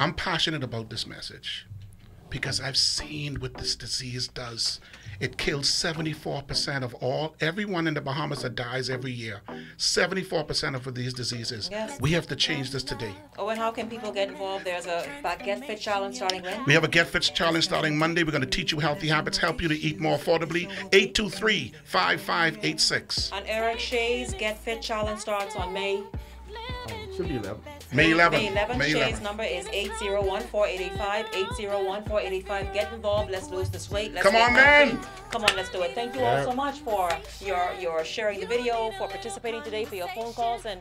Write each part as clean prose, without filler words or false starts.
I'm passionate about this message because I've seen what this disease does. It kills 74% of everyone in the Bahamas that dies every year. 74% of these diseases. Yes. We have to change this today. Oh, and how can people get involved? There's a Get Fit Challenge starting when? We have a Get Fit Challenge starting Monday. We're going to teach you healthy habits, help you to eat more affordably. 823-5586. And Eric Shea's Get Fit Challenge starts on May? Should be 11. May 11th. May 11th. May Shay's 11th. number is 801-4885. 801-4885. Get involved. Let's lose this weight. Let's Come on, man. Come on, let's do it. Thank you all so much for your sharing the video, for participating today, for your phone calls, and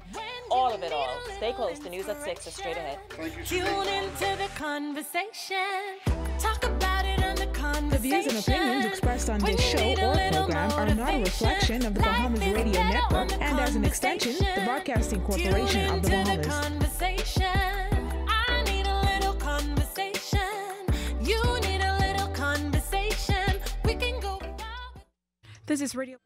all of it all. Stay close. The news at 6 is straight ahead. Tune into the conversation. Talk about it on the conversation. The views and opinions expressed on this show or program are not a reflection of the Bahamas Radio Network and, as an extension, the Broadcasting Corporation of the Bahamas. I need a little conversation. You need a little conversation. We can go without. This is Radio.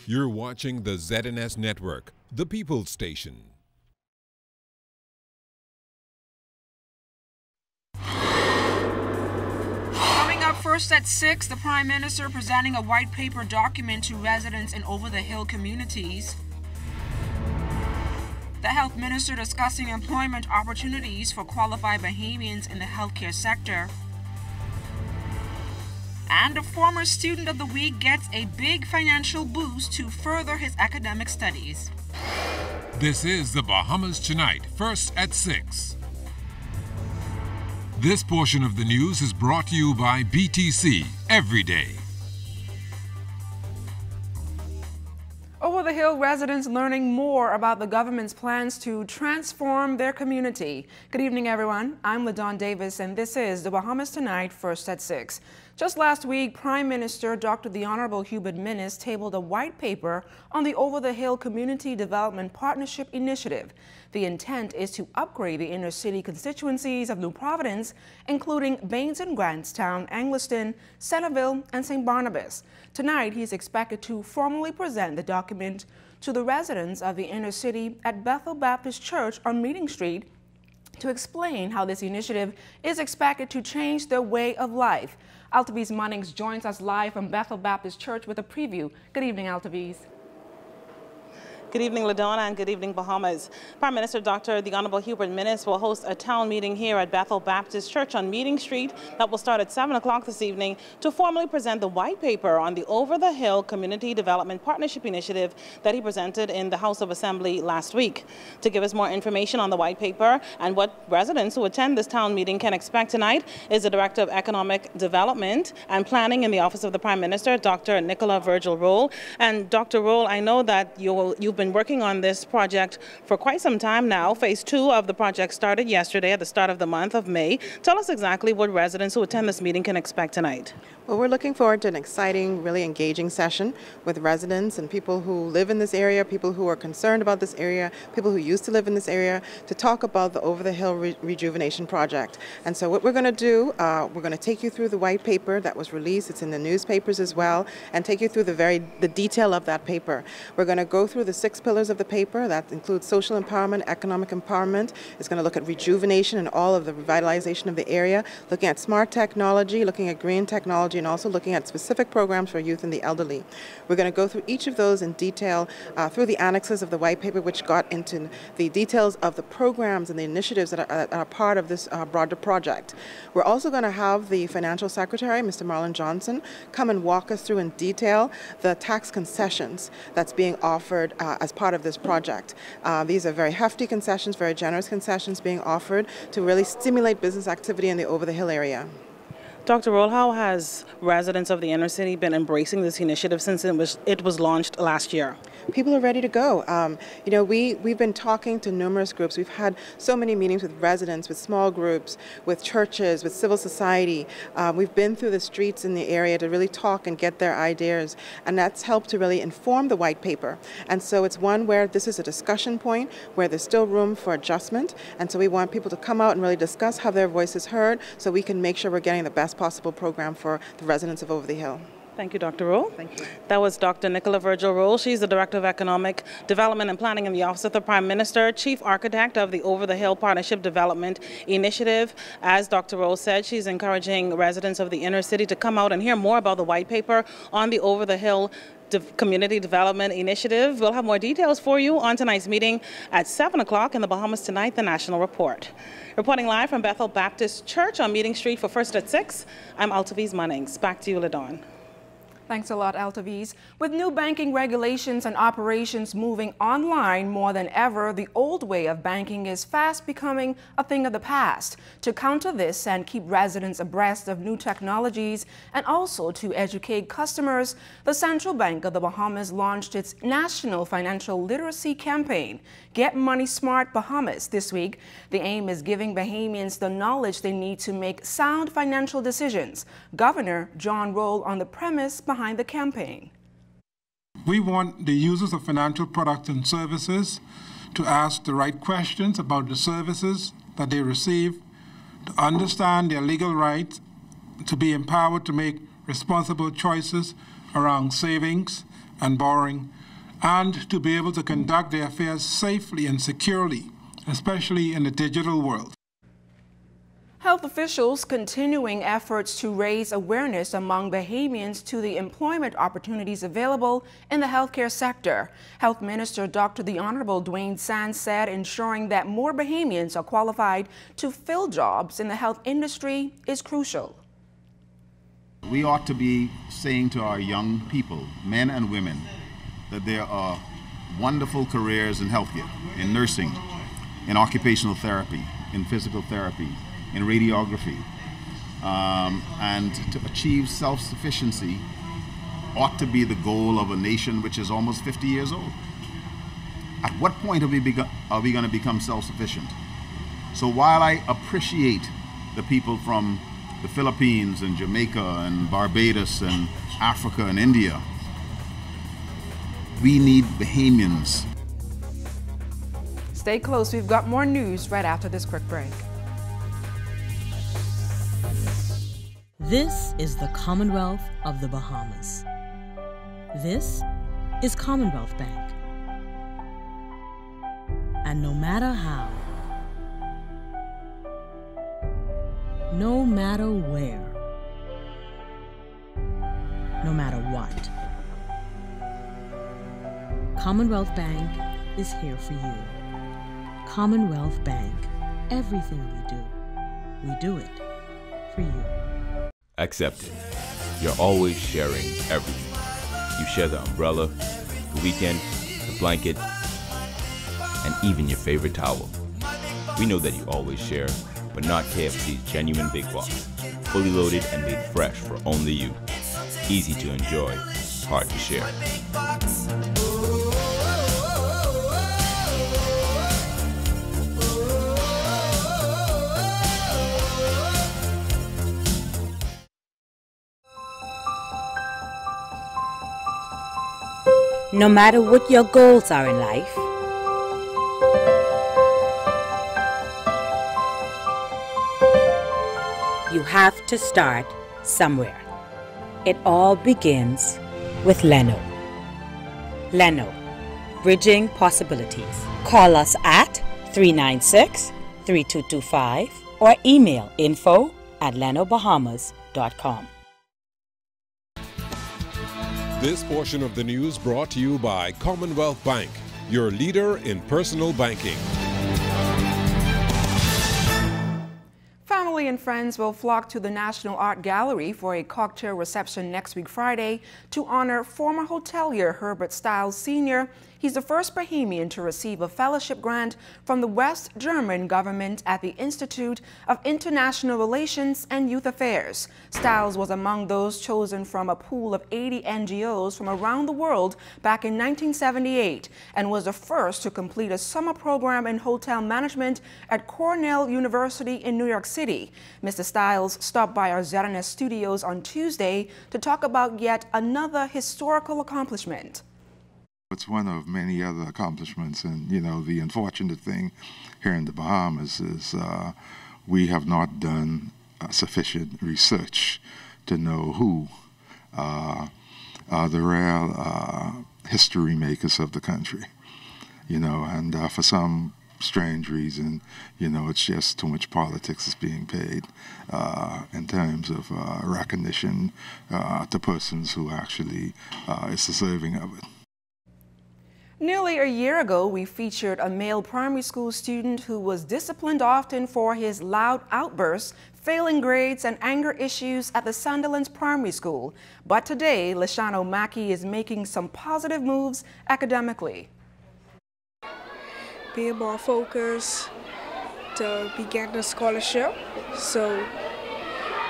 You're watching the ZNS Network, the People's Station. Coming up first at 6, the Prime Minister presenting a white paper document to residents in over-the-hill communities. The Health Minister discussing employment opportunities for qualified Bahamians in the healthcare sector. And a former student of the week gets a big financial boost to further his academic studies. This is the Bahamas Tonight, first at 6. This portion of the news is brought to you by BTC every day. Over-the-hill residents learning more about the government's plans to transform their community. Good evening, everyone. I'm LaDawn Davis, and this is the Bahamas Tonight, first at 6. Just last week, Prime Minister Dr. the Honorable Hubert Minnis tabled a white paper on the Over-the-Hill Community Development Partnership Initiative. The intent is to upgrade the inner city constituencies of New Providence, including Baines and Grantstown, Angliston, Centerville, and St. Barnabas. Tonight, he's expected to formally present the document to the residents of the inner city at Bethel Baptist Church on Meeting Street to explain how this initiative is expected to change their way of life. Altaviz Munnings joins us live from Bethel Baptist Church with a preview. Good evening, Altaviz. Good evening, LaDonna, and good evening, Bahamas. Prime Minister Dr. the Honorable Hubert Minnis will host a town meeting here at Bethel Baptist Church on Meeting Street that will start at 7 o'clock this evening to formally present the white paper on the Over-the-Hill Community Development Partnership Initiative that he presented in the House of Assembly last week. To give us more information on the white paper and what residents who attend this town meeting can expect tonight is the Director of Economic Development and Planning in the Office of the Prime Minister, Dr. Nicola Virgil Roll. And Dr. Roll, I know that you've been working on this project for quite some time now. Phase 2 of the project started yesterday at the start of the month of May. Tell us exactly what residents who attend this meeting can expect tonight. Well, we're looking forward to an exciting, really engaging session with residents and people who live in this area, people who are concerned about this area, people who used to live in this area, to talk about the Over-the-Hill Rejuvenation Project. And so what we're going to do, we're going to take you through the white paper that was released. It's in the newspapers as well, and take you through the detail of that paper. We're going to go through the 6 pillars of the paper. That includes social empowerment, economic empowerment. It's going to look at rejuvenation and all of the revitalization of the area, looking at smart technology, looking at green technology, and also looking at specific programs for youth and the elderly. We're going to go through each of those in detail through the annexes of the white paper, which got into the details of the programs and the initiatives that are part of this broader project. We're also going to have the Financial Secretary, Mr. Marlon Johnson, come and walk us through in detail the tax concessions that's being offered as part of this project. These are very hefty concessions, very generous concessions being offered to really stimulate business activity in the Over-the-Hill area. Dr. Roll, how has residents of the inner city been embracing this initiative since it was launched last year? people are ready to go. You know, we've been talking to numerous groups. We've had so many meetings with residents, with small groups, with churches, with civil society. We've been through the streets in the area to really talk and get their ideas, and that's helped to really inform the white paper. And so it's one where this is a discussion point where there's still room for adjustment, and so we want people to come out and really discuss, have their voices heard, so we can make sure we're getting the best possible program for the residents of Over the Hill. Thank you, Dr. Rowe. Thank you. That was Dr. Nicola Virgil Rowe. She's the Director of Economic Development and Planning in the Office of the Prime Minister, Chief Architect of the Over the Hill Partnership Development Initiative. As Dr. Rowe said, she's encouraging residents of the inner city to come out and hear more about the white paper on the Over the Hill Community Development Initiative. We'll have more details for you on tonight's meeting at 7 o'clock in the Bahamas Tonight, the National Report. Reporting live from Bethel Baptist Church on Meeting Street for First at 6, I'm Altaviz Munnings. Back to you, LaDawn. Thanks a lot, Altaviz. With new banking regulations and operations moving online more than ever, the old way of banking is fast becoming a thing of the past. To counter this and keep residents abreast of new technologies and also to educate customers, the Central Bank of the Bahamas launched its National Financial Literacy Campaign, Get Money Smart Bahamas, this week. The aim is giving Bahamians the knowledge they need to make sound financial decisions. Governor John Roll on the premise behind the campaign. We want the users of financial products and services to ask the right questions about the services that they receive, to understand their legal rights, to be empowered to make responsible choices around savings and borrowing, and to be able to conduct their affairs safely and securely, especially in the digital world. Health officials continuing efforts to raise awareness among Bahamians to the employment opportunities available in the healthcare sector. Health Minister Dr. The Honorable Dwayne Sands said ensuring that more Bahamians are qualified to fill jobs in the health industry is crucial. We ought to be saying to our young people, men and women, that there are wonderful careers in healthcare, in nursing, in occupational therapy, in physical therapy, in radiography, and to achieve self-sufficiency ought to be the goal of a nation which is almost 50 years old. At what point are we going to become self-sufficient? So while I appreciate the people from the Philippines and Jamaica and Barbados and Africa and India, we need Bahamians. Stay close, we've got more news right after this quick break. This is the Commonwealth of the Bahamas. This is Commonwealth Bank. And no matter how, no matter where, no matter what, Commonwealth Bank is here for you. Commonwealth Bank, everything we do it for you. Accepted. You're always sharing everything. You share the umbrella, the weekend, the blanket, and even your favorite towel. We know that you always share, but not KFC's genuine Big Box. Fully loaded and made fresh for only you. Easy to enjoy, hard to share. No matter what your goals are in life, you have to start somewhere. It all begins with Leno. Leno, bridging possibilities. Call us at 396-3225 or email info@lenobahamas.com. This portion of the news brought to you by Commonwealth Bank, your leader in personal banking. Family and friends will flock to the National Art Gallery for a cocktail reception next week Friday to honor former hotelier Herbert Stiles Sr. He's the first Bahamian to receive a fellowship grant from the West German government at the Institute of International Relations and Youth Affairs. Styles was among those chosen from a pool of 80 NGOs from around the world back in 1978 and was the first to complete a summer program in hotel management at Cornell University in New York City. Mr. Styles stopped by our ZNS studios on Tuesday to talk about yet another historical accomplishment. It's one of many other accomplishments, and you know, the unfortunate thing here in the Bahamas is we have not done sufficient research to know who are the real history makers of the country, you know, and for some strange reason, you know, it's just too much politics is being paid in terms of recognition to persons who actually is deserving of it. Nearly a year ago, we featured a male primary school student who was disciplined often for his loud outbursts, failing grades, and anger issues at the Sunderland's primary school. But today, Lashano Mackey is making some positive moves academically. Being more focused to be getting a scholarship, so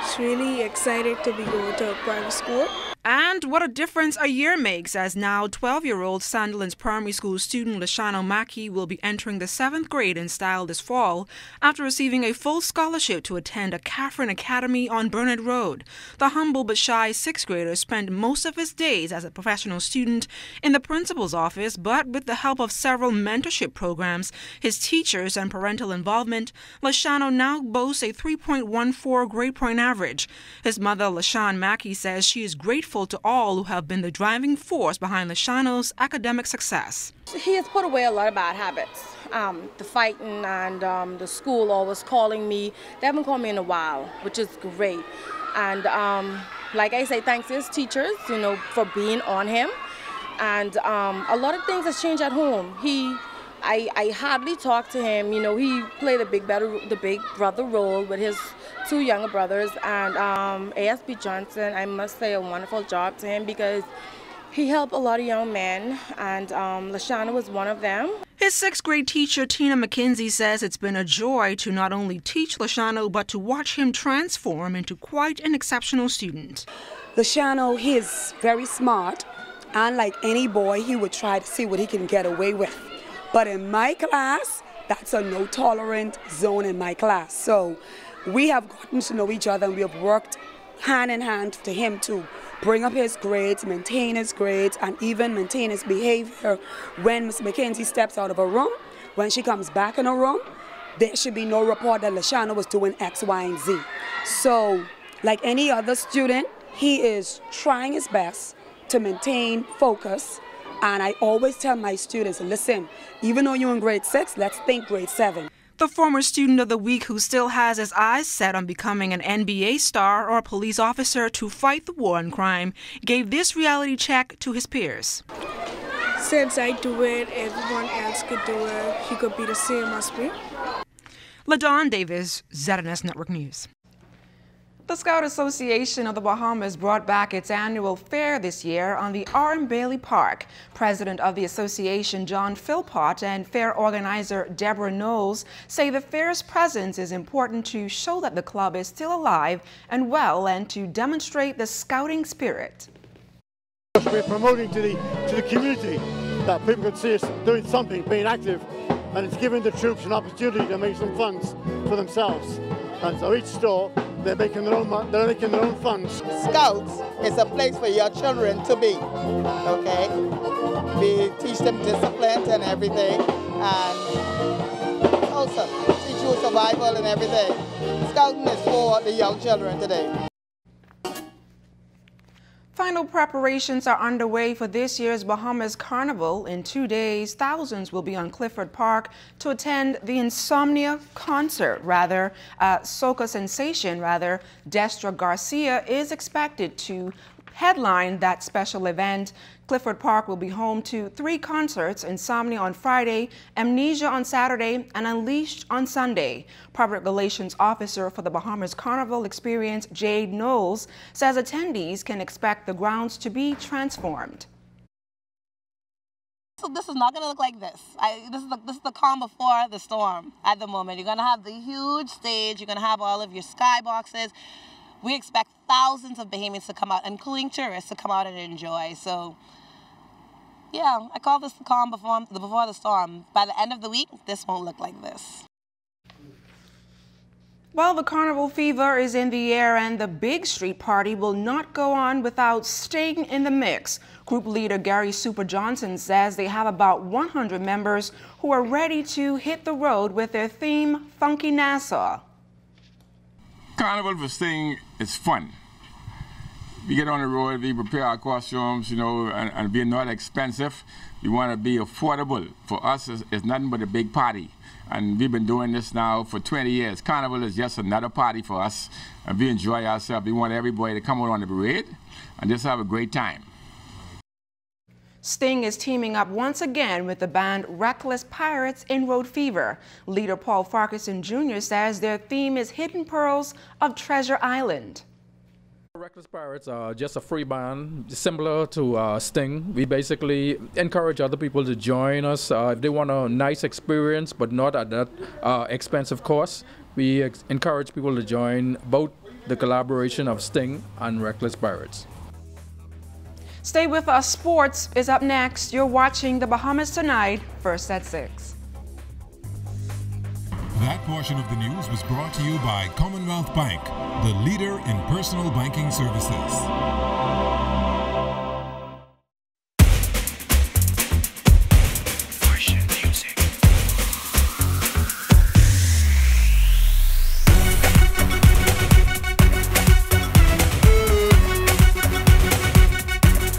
it's really excited to be going to a private school. And what a difference a year makes, as now 12-year-old Sunderland's primary school student Lashano Mackey will be entering the 7th grade in style this fall after receiving a full scholarship to attend a Catherine Academy on Burnett Road. The humble but shy 6th grader spent most of his days as a professional student in the principal's office, but with the help of several mentorship programs, his teachers, and parental involvement, Lashano now boasts a 3.14 grade point average. His mother, Lashawn Mackey, says she is grateful to all who have been the driving force behind Lashano's academic success. He has put away a lot of bad habits. The fighting and the school always calling me. They haven't called me in a while, which is great. And like I say, thanks to his teachers, you know, for being on him. And a lot of things has changed at home. I hardly talk to him. You know, he played the big brother role with his 2 younger brothers, and ASB Johnson, I must say a wonderful job to him because he helped a lot of young men, and Lashano was one of them. His 6th grade teacher, Tina McKenzie, says it's been a joy to not only teach Lashano, but to watch him transform into quite an exceptional student. Lashano, he is very smart, and like any boy, he would try to see what he can get away with. But in my class, that's a no-tolerant zone in my class. So we have gotten to know each other, and we have worked hand in hand to him to bring up his grades, maintain his grades, and even maintain his behavior. When Ms. McKenzie steps out of a room, when she comes back in a room, there should be no report that Lashano was doing X, Y, and Z. So, like any other student, he is trying his best to maintain focus. And I always tell my students, listen, even though you're in grade 6, let's think grade 7. The former student of the week, who still has his eyes set on becoming an NBA star or a police officer to fight the war on crime, gave this reality check to his peers. Since I do it, everyone else could do it. He could be the same as me. LaDawn Davis, ZNS Network News. The Scout Association of the Bahamas brought back its annual fair this year on the R.M. Bailey Park. President of the association, John Philpott, and fair organizer Deborah Knowles say the fair's presence is important to show that the club is still alive and well, and to demonstrate the scouting spirit. We're promoting to the community that people can see us doing something, being active, and it's giving the troops an opportunity to make some funds for themselves. And so each store, they're making their own funds. Scouts is a place for your children to be, okay? We teach them discipline and everything, and also teach you survival and everything. Scouting is for the young children today. Final preparations are underway for this year's Bahamas Carnival. In 2 days, thousands will be on Clifford Park to attend the Insomnia concert. Soca sensation, Destra Garcia is expected to headline that special event. Clifford Park will be home to 3 concerts: Insomnia on Friday, Amnesia on Saturday, and Unleashed on Sunday. Public Relations Officer for the Bahamas Carnival Experience, Jade Knowles, says attendees can expect the grounds to be transformed. So this is not going to look like this. This is the calm before the storm at the moment. You're going to have the huge stage. You're going to have all of your skyboxes. We expect thousands of Bahamians to come out, including tourists, to come out and enjoy. So, yeah, I call this the calm before the storm. By the end of the week, this won't look like this. Well, the carnival fever is in the air and the big street party will not go on without staying in the mix. Group leader Gary Super Johnson says they have about 100 members who are ready to hit the road with their theme, Funky Nassau. Carnival for Sting is fun. We get on the road, we prepare our costumes, you know, and we're not expensive. We want to be affordable. For us, it's nothing but a big party. And we've been doing this now for 20 years. Carnival is just another party for us, and we enjoy ourselves. We want everybody to come out on the parade and just have a great time. Sting is teaming up once again with the band Reckless Pirates in Road Fever. Leader Paul Farquharson Jr. says their theme is Hidden Pearls of Treasure Island. Reckless Pirates are just a free band, similar to Sting. We basically encourage other people to join us if they want a nice experience, but not at that expensive cost. We encourage people to join both the collaboration of Sting and Reckless Pirates. Stay with us. Sports is up next. You're watching the Bahamas Tonight, first at 6. That portion of the news was brought to you by Commonwealth Bank, the leader in personal banking services.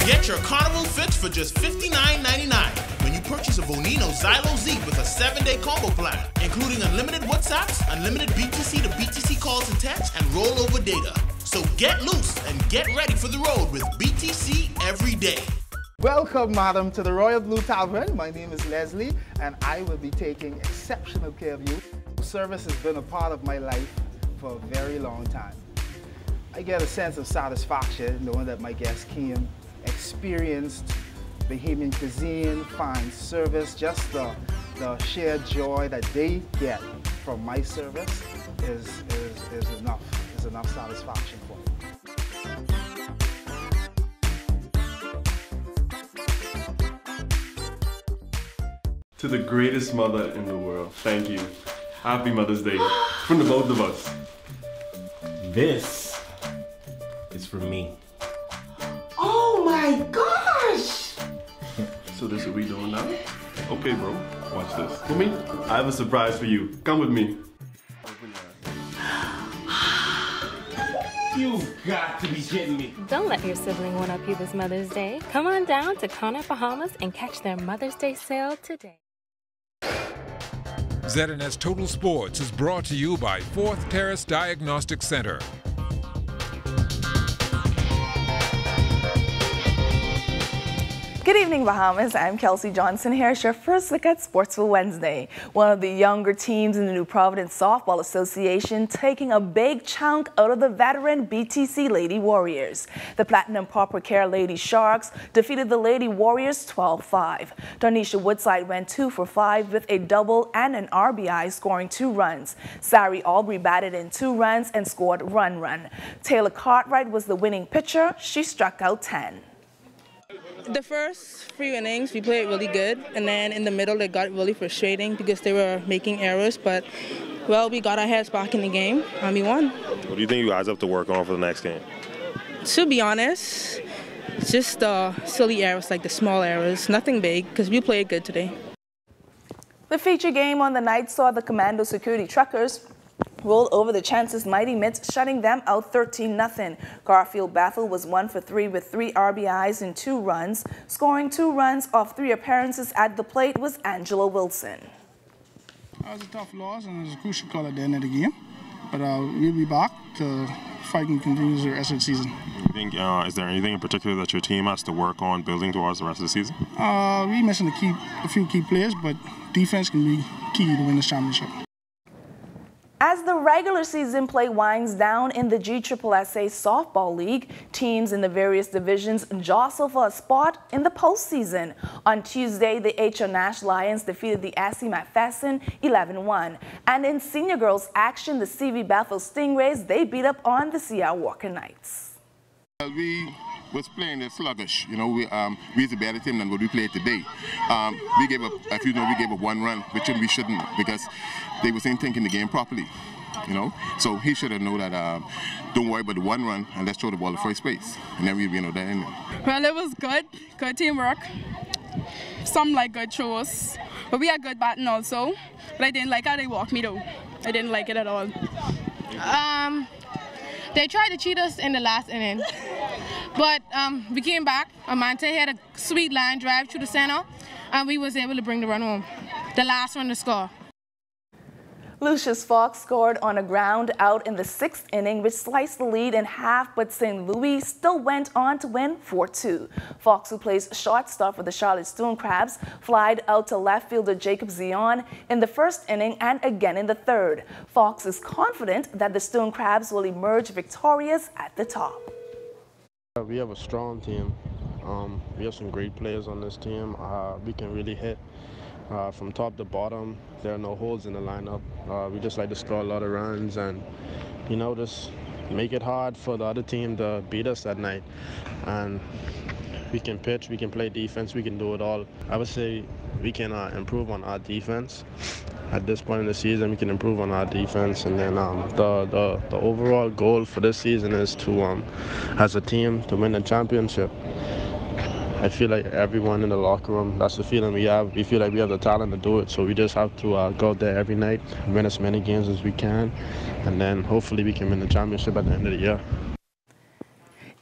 Get your carnival fix for just $59.99 when you purchase a Bonino Xylo Z with a 7-day combo plan, including unlimited WhatsApps, unlimited BTC to BTC calls and texts, and rollover data. So get loose and get ready for the road with BTC every day. Welcome, madam, to the Royal Blue Tavern. My name is Leslie, and I will be taking exceptional care of you. Service has been a part of my life for a very long time. I get a sense of satisfaction knowing that my guests came, experienced Bahamian cuisine, fine service, just the shared joy that they get from my service is enough satisfaction for me. To the greatest mother in the world, thank you. Happy Mother's Day from the both of us. This is for me. Oh my gosh! So this is what we doing now? Okay, bro, watch this. For me, I have a surprise for you. Come with me. You got to be kidding me. Don't let your sibling one-up you this Mother's Day. Come on down to Connaught Bahamas and catch their Mother's Day sale today. ZNS Total Sports is brought to you by 4th Terrace Diagnostic Center. Good evening, Bahamas. I'm Kelsey Johnson. Here's your first look at Sports for Wednesday. One of the younger teams in the New Providence Softball Association taking a big chunk out of the veteran BTC Lady Warriors. The Platinum Proper Care Lady Sharks defeated the Lady Warriors 12-5. Darnisha Woodside went 2 for 5 with a double and an RBI, scoring 2 runs. Sari Aubrey batted in 2 runs and scored run. Taylor Cartwright was the winning pitcher. She struck out 10. The first 3 innings, we played really good, and then in the middle, it got really frustrating because they were making errors, but, well, we got our heads back in the game, and we won. What do you think you guys have to work on for the next game? To be honest, just silly errors, like the small errors, nothing big, because we played good today. The feature game on the night saw the Commando Security Truckers rolled over the Chances Mighty Mitts, shutting them out 13-0. Garfield Bethel was 1 for 3 with 3 RBIs and 2 runs. Scoring 2 runs off 3 appearances at the plate was Angelo Wilson. It was a tough loss and it was a crucial call at the end of the game. But we'll be back to fight and continue the rest of the season. You think, is there anything in particular that your team has to work on building towards the rest of the season? We're missing a few key players, but defense can be key to win this championship. As the regular season play winds down in the GSSA Softball League, teams in the various divisions jostle for a spot in the postseason. On Tuesday, the H.O. Nash Lions defeated the S.C. McPherson 11-1. And in senior girls action, the C.V. Bethel Stingrays, they beat up on the C.R. Walker Knights. We was playing sluggish. You know, we is a better team than what we played today. We gave up, if you know, we gave up one run, which we shouldn't, because they wasn't thinking the game properly. You know, so he should have known that. Don't worry about the one run and let's throw the ball to first base, and then we'll be there. Well, it was good teamwork. Some like good throws, but we had good batting also. But I didn't like how they walked me though. I didn't like it at all. They tried to cheat us in the last inning, but we came back. Amante had a sweet line drive through the center, and we was able to bring the run home. The last one to score. Lucius Fox scored on a ground out in the 6th inning, which sliced the lead in half, but St. Louis still went on to win 4-2. Fox, who plays shortstop for the Charlotte Stone Crabs, flied out to left fielder Jacob Zion in the 1st inning and again in the 3rd. Fox is confident that the Stone Crabs will emerge victorious at the top. We have a strong team. We have some great players on this team. We can really hit. From top to bottom, there are no holes in the lineup. We just like to score a lot of runs and, you know, just make it hard for the other team to beat us that night. And we can pitch, we can play defense, we can do it all. I would say we can improve on our defense. At this point in the season, we can improve on our defense, and then the overall goal for this season is to, as a team, to win the championship. I feel like everyone in the locker room, that's the feeling we have. We feel like we have the talent to do it, so we just have to go out there every night, win as many games as we can, and then hopefully we can win the championship at the end of the year.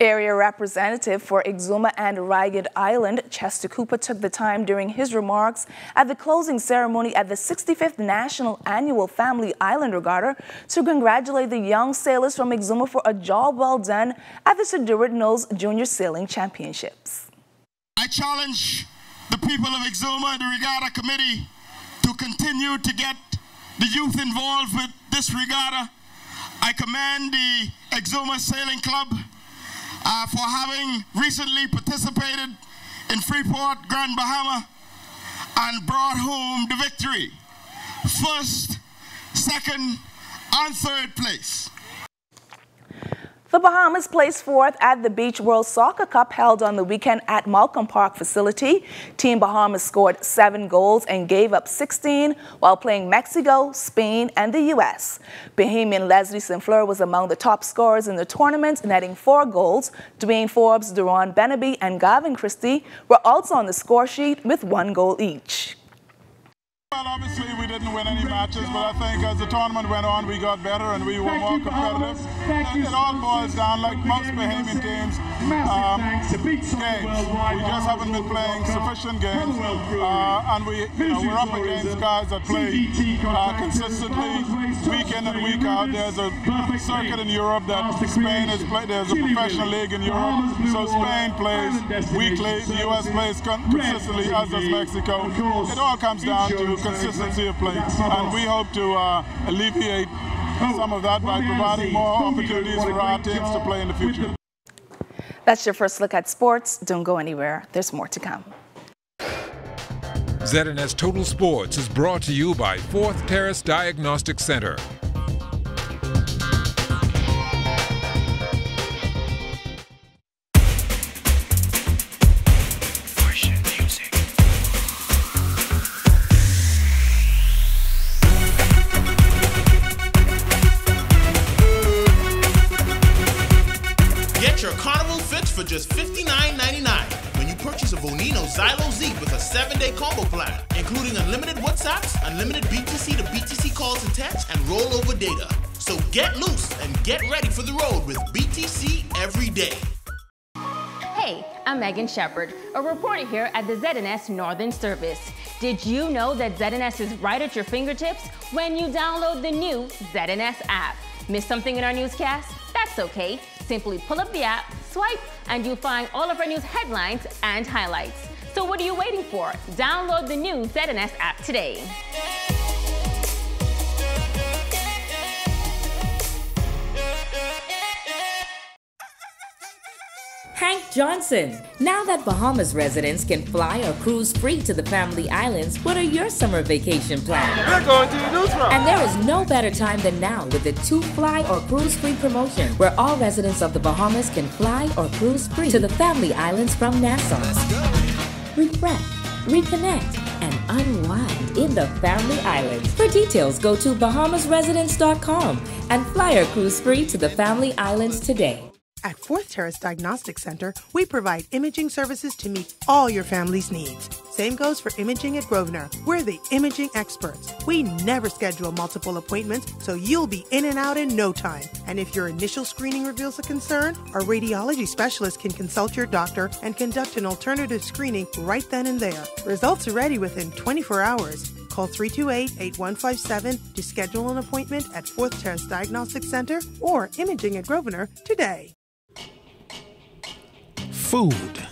Area Representative for Exuma and Ragged Island, Chester Cooper, took the time during his remarks at the closing ceremony at the 65th National Annual Family Island Regatta to congratulate the young sailors from Exuma for a job well done at the Sir Durrett Knowles Junior Sailing Championships. I challenge the people of Exuma and the Regatta Committee to continue to get the youth involved with this regatta. I commend the Exuma Sailing Club for having recently participated in Freeport, Grand Bahama, and brought home the victory. 1st, 2nd, and 3rd place. The Bahamas placed 4th at the Beach World Soccer Cup held on the weekend at Malcolm Park facility. Team Bahamas scored 7 goals and gave up 16 while playing Mexico, Spain, and the U.S. Bahamian Leslie Sinfleur was among the top scorers in the tournament, netting 4 goals. Dwayne Forbes, Duron Benaby, and Gavin Christie were also on the score sheet with 1 goal each. Well, obviously we didn't win any matches, but I think as the tournament went on, we got better and we were more competitive. It all boils down, like most Bahamian teams, games. We just haven't been playing sufficient games, and we're up against guys that play consistently, week in and week out. There's a circuit in Europe that Spain has played. There's a professional league in Europe, so Spain plays weekly. The U.S. plays consistently, as does Mexico. It all comes down to consistency of play, and we hope to alleviate some of that by providing more opportunities for our teams to play in the future. That's your first look at sports. Don't go anywhere. There's more to come. ZNS Total Sports is brought to you by 4th Terrace Diagnostic Center. Get your carnival fix for just $59.99 when you purchase a Vonino Xylo Z with a 7-day combo plan, including unlimited WhatsApps, unlimited BTC to BTC calls and texts, and rollover data. So get loose and get ready for the road with BTC every day. Hey, I'm Megan Shepard, a reporter here at the ZNS Northern Service. Did you know that ZNS is right at your fingertips when you download the new ZNS app? Missed something in our newscast? That's okay. Simply pull up the app, swipe, and you'll find all of our news headlines and highlights. So what are you waiting for? Download the new ZNS app today. Hank Johnson. Now that Bahamas residents can fly or cruise free to the family islands, what are your summer vacation plans? We're going to the neutral. And there is no better time than now with the 2 Fly or Cruise Free promotion, where all residents of the Bahamas can fly or cruise free to the family islands from Nassau. Refresh, reconnect, and unwind in the family islands. For details, go to bahamasresidents.com and fly or cruise free to the family islands today. At Fourth Terrace Diagnostic Center, we provide imaging services to meet all your family's needs. Same goes for imaging at Grosvenor. We're the imaging experts. We never schedule multiple appointments, so you'll be in and out in no time. And if your initial screening reveals a concern, our radiology specialist can consult your doctor and conduct an alternative screening right then and there. Results are ready within 24 hours. Call 328-8157 to schedule an appointment at Fourth Terrace Diagnostic Center or Imaging at Grosvenor today. Food.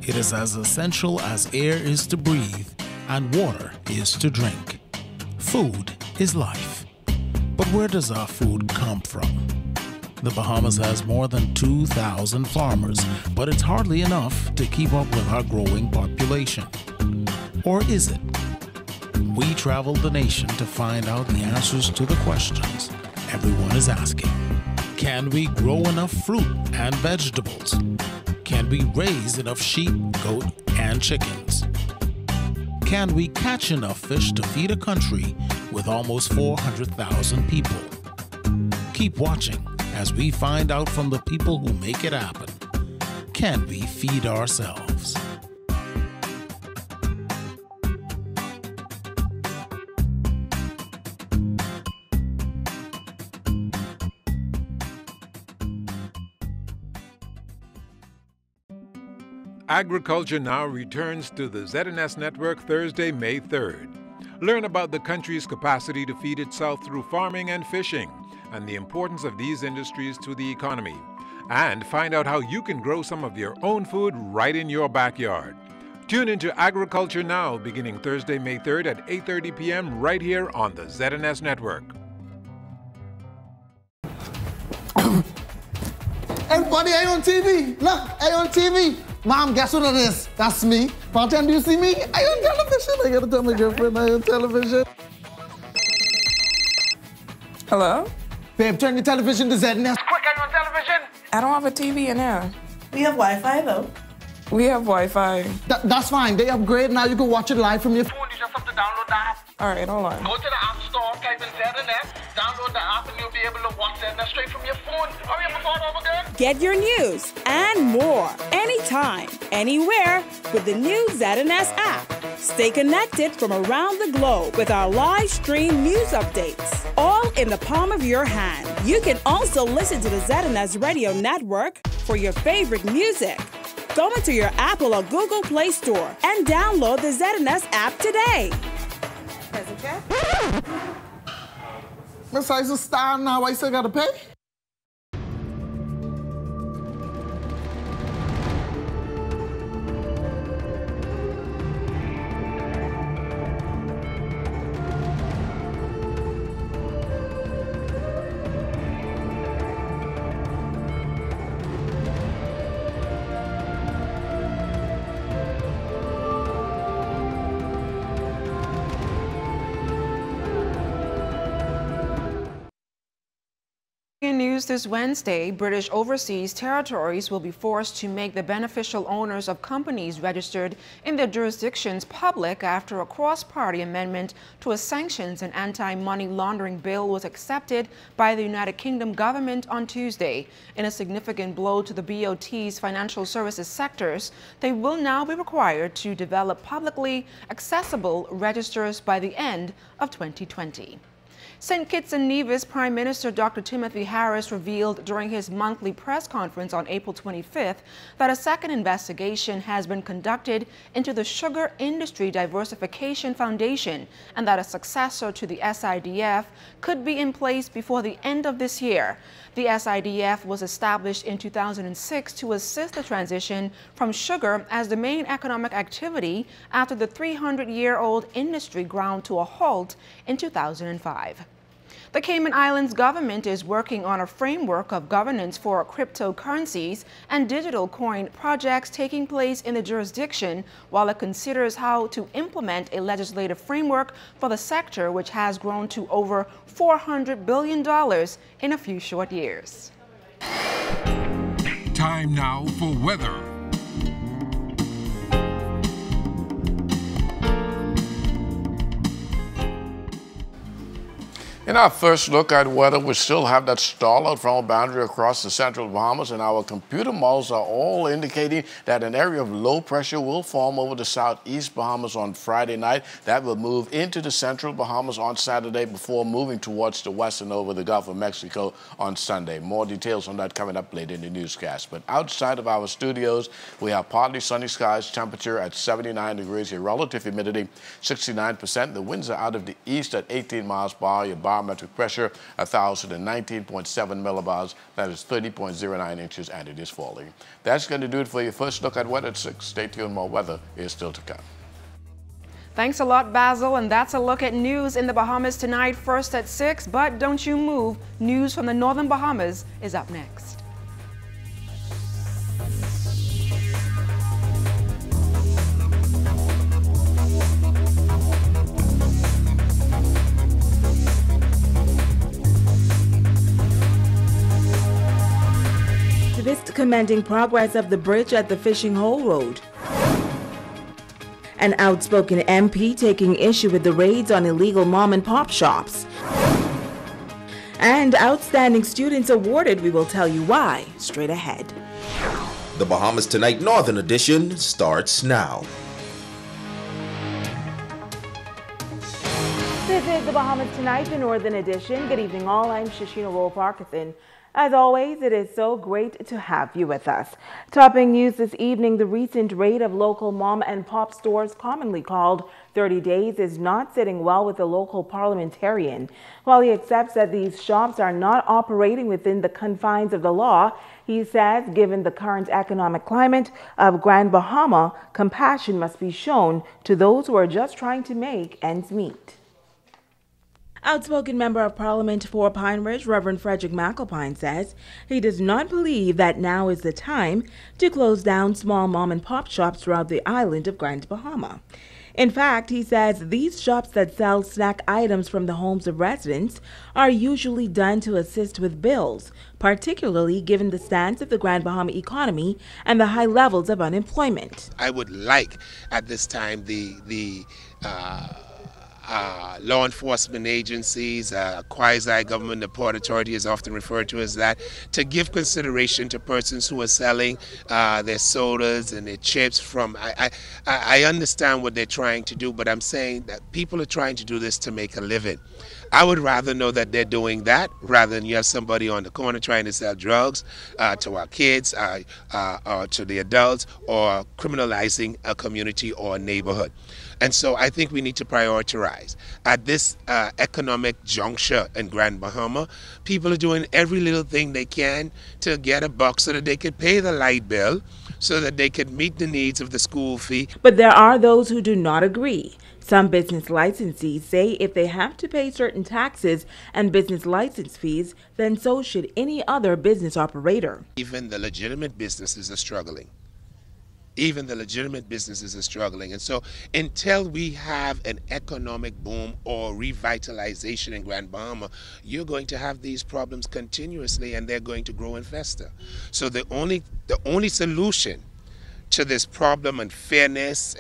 It is as essential as air is to breathe and water is to drink. Food is life. But where does our food come from? The Bahamas has more than 2,000 farmers, but it's hardly enough to keep up with our growing population. Or is it? We traveled the nation to find out the answers to the questions everyone is asking. Can we grow enough fruit and vegetables? Can we raise enough sheep, goat, and chickens? Can we catch enough fish to feed a country with almost 400,000 people? Keep watching as we find out from the people who make it happen. Can we feed ourselves? Agriculture Now returns to the ZNS Network Thursday, May 3rd. Learn about the country's capacity to feed itself through farming and fishing, and the importance of these industries to the economy. And find out how you can grow some of your own food right in your backyard. Tune into Agriculture Now beginning Thursday, May 3rd at 8:30 p.m. right here on the ZNS Network. Everybody, I on TV. Look, I on TV. Mom, guess what it is? That's me. Bartender, do you see me? I on television. I gotta tell my girlfriend I on television. Hello? Babe, turn your television to ZNS. Quick, I'm on television. I don't have a TV in here. We have Wi-Fi though. We have Wi-Fi. That's fine. They upgrade now. You can watch it live from your phone. You just have to download the app. All right, hold on. Go to the App Store, type in ZNS, download the app, and you'll be able to watch ZNS straight from your phone. Hurry up and start over again. Get your news and more anytime, anywhere with the new ZNS app. Stay connected from around the globe with our live stream news updates, all in the palm of your hand. You can also listen to the ZNS Radio Network for your favorite music. Go into your Apple or Google Play Store and download the ZNS app today. Miss I's a star now. I still gotta pay? In news this Wednesday, British overseas territories will be forced to make the beneficial owners of companies registered in their jurisdictions public after a cross-party amendment to a sanctions and anti-money laundering bill was accepted by the United Kingdom government on Tuesday. In a significant blow to the BOT's financial services sectors, they will now be required to develop publicly accessible registers by the end of 2020. St. Kitts and Nevis Prime Minister Dr. Timothy Harris revealed during his monthly press conference on April 25th that a second investigation has been conducted into the Sugar Industry Diversification Foundation and that a successor to the SIDF could be in place before the end of this year. The SIDF was established in 2006 to assist the transition from sugar as the main economic activity after the 300-year-old industry ground to a halt in 2005. The Cayman Islands government is working on a framework of governance for cryptocurrencies and digital coin projects taking place in the jurisdiction, while it considers how to implement a legislative framework for the sector, which has grown to over $400 billion in a few short years. Time now for weather. In our first look at weather, we still have that starlight frontal boundary across the central Bahamas, and our computer models are all indicating that an area of low pressure will form over the southeast Bahamas on Friday night. That will move into the central Bahamas on Saturday before moving towards the west and over the Gulf of Mexico on Sunday. More details on that coming up later in the newscast. But outside of our studios, we have partly sunny skies, temperature at 79 degrees, your relative humidity 69%. The winds are out of the east at 18 miles per hour. Your barometric pressure 1,019.7 millibars. That is 30.09 inches, and it is falling. That's going to do it for your first look at weather at 6. Stay tuned, more weather is still to come. Thanks a lot, Basil, and that's a look at news in the Bahamas tonight, first at 6. But don't you move. News from the northern Bahamas is up next. Commending progress of the bridge at the Fishing Hole Road. An outspoken MP taking issue with the raids on illegal mom-and-pop shops. And outstanding students awarded. We will tell you why straight ahead. The Bahamas Tonight Northern Edition starts now. This is the Bahamas Tonight, the Northern Edition. Good evening all, I'm Shishina Roll-Parkinson. As always, it is so great to have you with us. Topping news this evening, the recent raid of local mom and pop stores, commonly called 30 Days, is not sitting well with the local parliamentarian. While he accepts that these shops are not operating within the confines of the law, he says, given the current economic climate of Grand Bahama, compassion must be shown to those who are just trying to make ends meet. Outspoken Member of Parliament for Pineridge, Reverend Frederick McAlpine, says he does not believe that now is the time to close down small mom-and-pop shops throughout the island of Grand Bahama. In fact, he says these shops that sell snack items from the homes of residents are usually done to assist with bills, particularly given the stance of the Grand Bahama economy and the high levels of unemployment. I would like at this time the law enforcement agencies, quasi-government, the Port Authority is often referred to as that, to give consideration to persons who are selling their sodas and their chips from, I understand what they're trying to do, but I'm saying that people are trying to do this to make a living. I would rather know that they're doing that rather than you have somebody on the corner trying to sell drugs to our kids, or to the adults, or criminalizing a community or a neighborhood. And so I think we need to prioritize. At this economic juncture in Grand Bahama, people are doing every little thing they can to get a buck so that they could pay the light bill, so that they could meet the needs of the school fee. But there are those who do not agree. Some business licensees say if they have to pay certain taxes and business license fees, then so should any other business operator. Even the legitimate businesses are struggling. Even the legitimate businesses are struggling. And so until we have an economic boom or revitalization in Grand Bahama, you're going to have these problems continuously, and they're going to grow and fester. So the only solution to this problem and fairness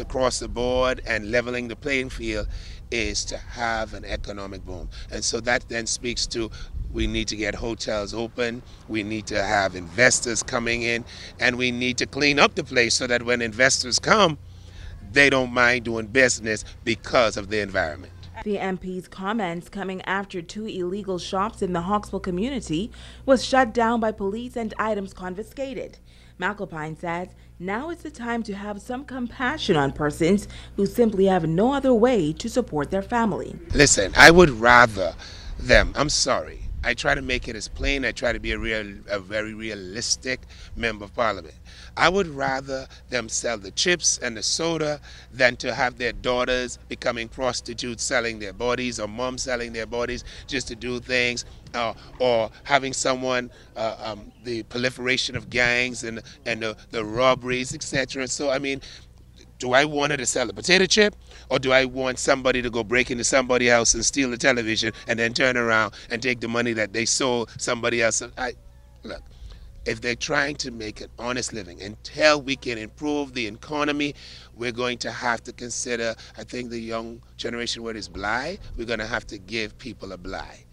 across the board and leveling the playing field is to have an economic boom. And so that then speaks to, we need to get hotels open, we need to have investors coming in, and we need to clean up the place so that when investors come, they don't mind doing business because of the environment. The MP's comments coming after 2 illegal shops in the Hawksville community was shut down by police and items confiscated. McAlpine says now is the time to have some compassion on persons who simply have no other way to support their family. Listen, I would rather them, I'm sorry, I try to make it as plain. I try to be a very realistic member of parliament. I would rather them sell the chips and the soda than to have their daughters becoming prostitutes selling their bodies, or moms selling their bodies just to do things, or having someone, the proliferation of gangs and the robberies, etc. So, I mean, do I want her to sell a potato chip, or do I want somebody to go break into somebody's house and steal the television and then turn around and take the money that they sold somebody else? Look, if they're trying to make an honest living, until we can improve the economy, we're going to have to consider, I think the young generation word is bly, we're going to have to give people a bly.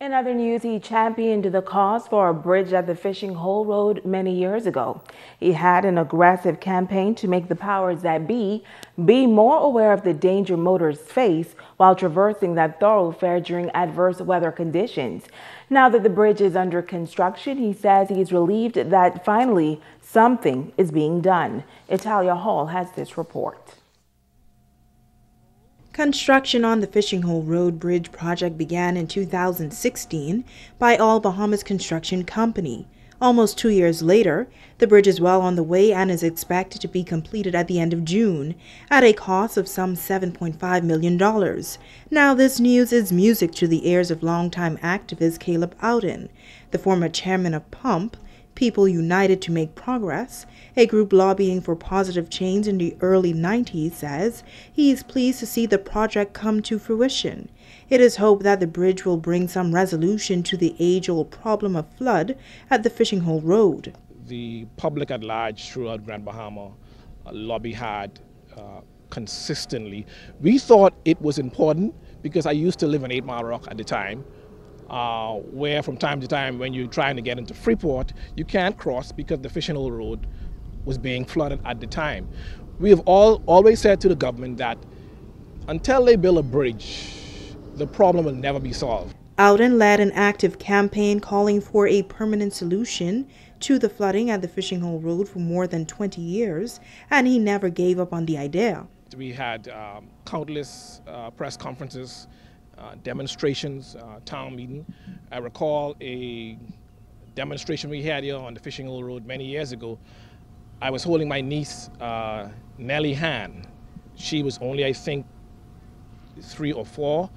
In other news, he championed the cause for a bridge at the Fishing Hole Road many years ago. He had an aggressive campaign to make the powers that be more aware of the danger motorists face while traversing that thoroughfare during adverse weather conditions. Now that the bridge is under construction, he says he's relieved that finally something is being done. Italia Hall has this report. Construction on the Fishing Hole Road Bridge project began in 2016 by All Bahamas Construction Company. Almost 2 years later, the bridge is well on the way and is expected to be completed at the end of June at a cost of some $7.5 million. Now this news is music to the ears of longtime activist Caleb Ouden, the former chairman of PUMP, People United to Make Progress, a group lobbying for positive change in the early 90s, says he is pleased to see the project come to fruition. It is hoped that the bridge will bring some resolution to the age-old problem of flood at the Fishing Hole Road. The public at large throughout Grand Bahama lobby hard consistently. We thought it was important because I used to live in 8 Mile Rock at the time, where from time to time when you're trying to get into Freeport, you can't cross because the Fishing Hole Road was being flooded at the time. We have always said to the government that until they build a bridge, the problem will never be solved. Ouden led an active campaign calling for a permanent solution to the flooding at the Fishing Hole Road for more than 20 years, and he never gave up on the idea. We had countless press conferences, demonstrations, town meeting. I recall a demonstration we had here on the Fishing Hole Road many years ago. I was holding my niece, Nellie hand. She was only, I think, 3 or 4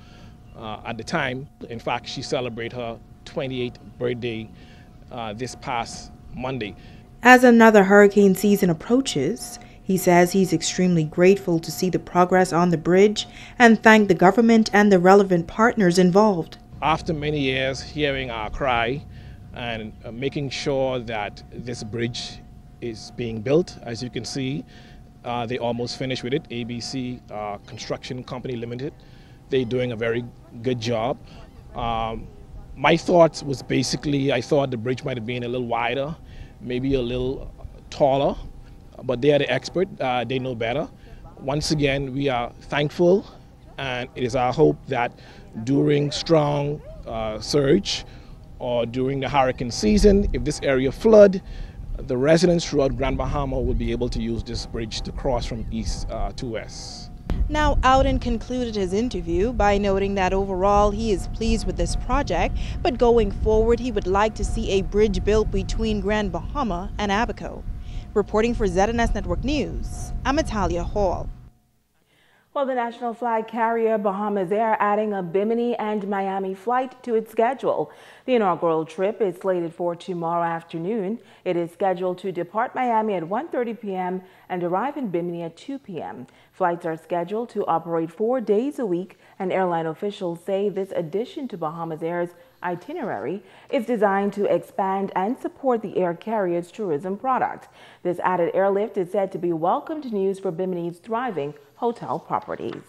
at the time. In fact, she celebrated her 28th birthday this past Monday. As another hurricane season approaches, he says he's extremely grateful to see the progress on the bridge and thank the government and the relevant partners involved. After many years hearing our cry and making sure that this bridge is being built, as you can see, they almost finished with it. ABC Construction Company Limited, they're doing a very good job. My thoughts was basically, I thought the bridge might have been a little wider, maybe a little taller, but they are the expert, they know better. Once again, we are thankful, and it is our hope that during strong surge or during the hurricane season, if this area flood, the residents throughout Grand Bahama will be able to use this bridge to cross from east to west. Now, Ouden concluded his interview by noting that overall he is pleased with this project, but going forward he would like to see a bridge built between Grand Bahama and Abaco. Reporting for ZNS Network News, I'm Italia Hall. Well, the national flag carrier Bahamas Air adding a Bimini and Miami flight to its schedule. The inaugural trip is slated for tomorrow afternoon. It is scheduled to depart Miami at 1:30 p.m. and arrive in Bimini at 2 p.m. Flights are scheduled to operate 4 days a week, and airline officials say this addition to Bahamas Air's itinerary is designed to expand and support the air carrier's tourism product. This added airlift is said to be welcomed news for Bimini's thriving hotel properties.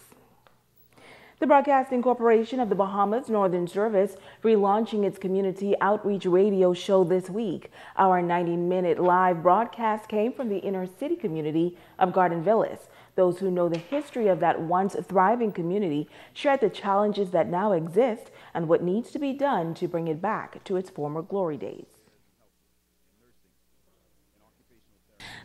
The Broadcasting Corporation of the Bahamas Northern Service relaunching its community outreach radio show this week. Our 90-minute live broadcast came from the inner city community of Garden Villas. Those who know the history of that once thriving community shared the challenges that now exist and what needs to be done to bring it back to its former glory days.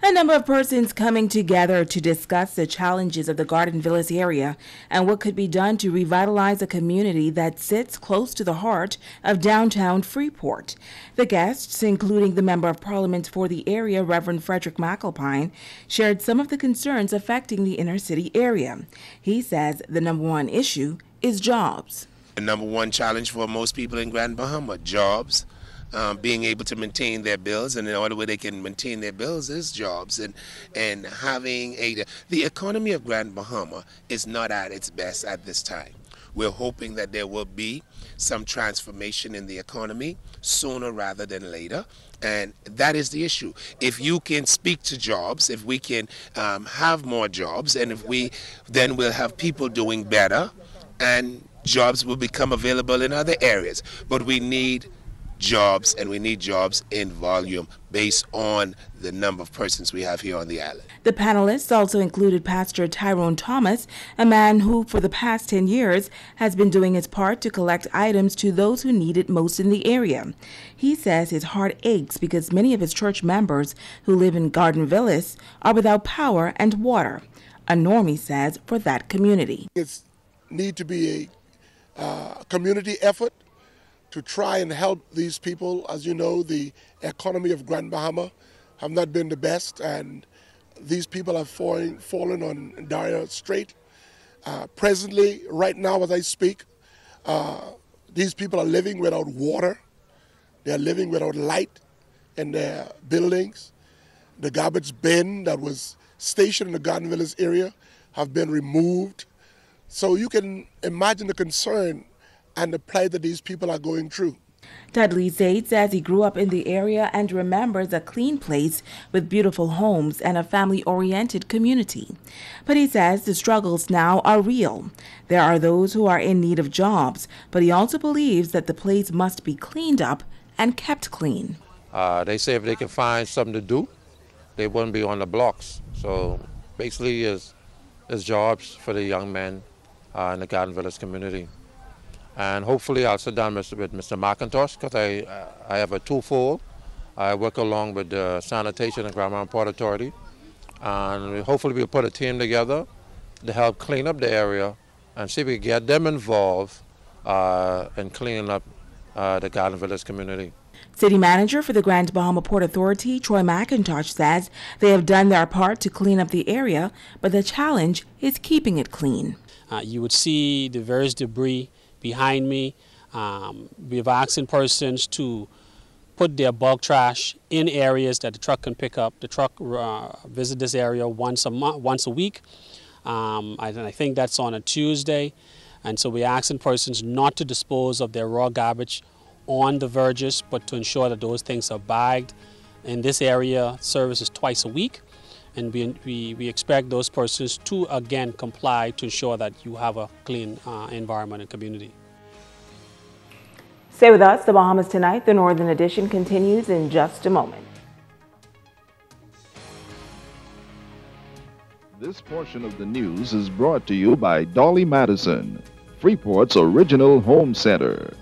A number of persons coming together to discuss the challenges of the Garden Villas area and what could be done to revitalize a community that sits close to the heart of downtown Freeport. The guests, including the Member of Parliament for the area, Reverend Frederick McAlpine, shared some of the concerns affecting the inner city area. He says the number one issue is jobs. The number one challenge for most people in Grand Bahama, jobs. Being able to maintain their bills, and the only way they can maintain their bills is jobs. And having the economy of Grand Bahama is not at its best at this time. We're hoping that there will be some transformation in the economy sooner rather than later, and that is the issue. If you can speak to jobs, if we can have more jobs, and then we'll have people doing better, and jobs will become available in other areas. But we need jobs, and we need jobs in volume based on the number of persons we have here on the island. The panelists also included Pastor Tyrone Thomas, a man who for the past 10 years has been doing his part to collect items to those who need it most in the area. He says his heart aches because many of his church members who live in Garden Villas are without power and water. A norm, he says, for that community. It needs to be a community effort to try and help these people. As you know, the economy of Grand Bahama have not been the best, and these people have fallen on dire strait. Presently, right now as I speak, these people are living without water. They are living without light in their buildings. The garbage bin that was stationed in the Garden Villas area have been removed. So you can imagine the concern and the plight that these people are going through. Dudley Zaid says he grew up in the area and remembers a clean place with beautiful homes and a family-oriented community. But he says the struggles now are real. There are those who are in need of jobs, but he also believes that the place must be cleaned up and kept clean. They say if they can find something to do, they wouldn't be on the blocks. So basically it's jobs for the young men in the Garden Villas community. And hopefully I'll sit down with Mr. McIntosh, because I have a twofold. I work along with the Sanitation and Grand Bahama Port Authority. And hopefully we'll put a team together to help clean up the area and see if we can get them involved in cleaning up the Garden Villas community. City Manager for the Grand Bahama Port Authority, Troy McIntosh, says they have done their part to clean up the area, but the challenge is keeping it clean. You would see the various debris behind me. We've asked persons to put their bulk trash in areas that the truck can pick up. The truck visits this area once a week. I think that's on a Tuesday. And so we're asking persons not to dispose of their raw garbage on the verges, but to ensure that those things are bagged. In this area, service is twice a week. And we expect those persons to, again, comply to ensure that you have a clean environment and community. Stay with us. The Bahamas Tonight, the Northern Edition, continues in just a moment. This portion of the news is brought to you by Dolly Madison, Freeport's original home center.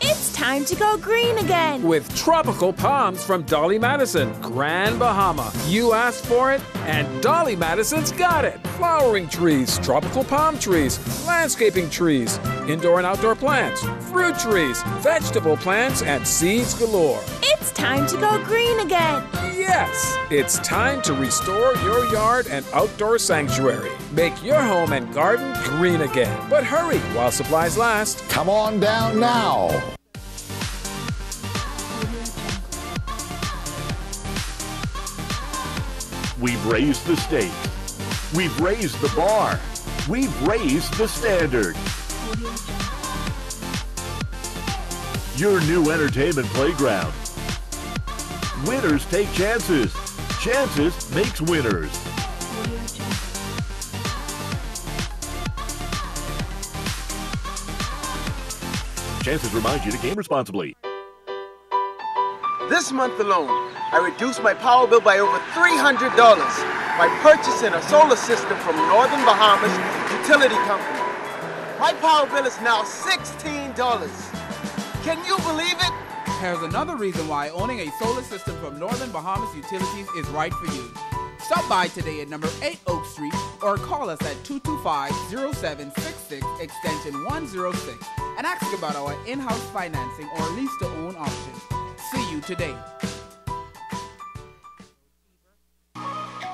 It's time to go green again! With tropical palms from Dolly Madison, Grand Bahama. You asked for it, and Dolly Madison's got it. Flowering trees, tropical palm trees, landscaping trees, indoor and outdoor plants, fruit trees, vegetable plants, and seeds galore. It's time to go green again! Yes, it's time to restore your yard and outdoor sanctuary. Make your home and garden green again. But hurry while supplies last. Come on down now. We've raised the stakes. We've raised the bar. We've raised the standard. Your new entertainment playground. Winners take chances. Chances makes winners. Chances remind you to game responsibly. This month alone, I reduced my power bill by over $300 by purchasing a solar system from Northern Bahamas Utility Company. My power bill is now $16. Can you believe it? Here's another reason why owning a solar system from Northern Bahamas Utilities is right for you. Stop by today at number 8 Oak Street or call us at 225-0766 extension 106 and ask about our in-house financing or lease-to-own option. See you today.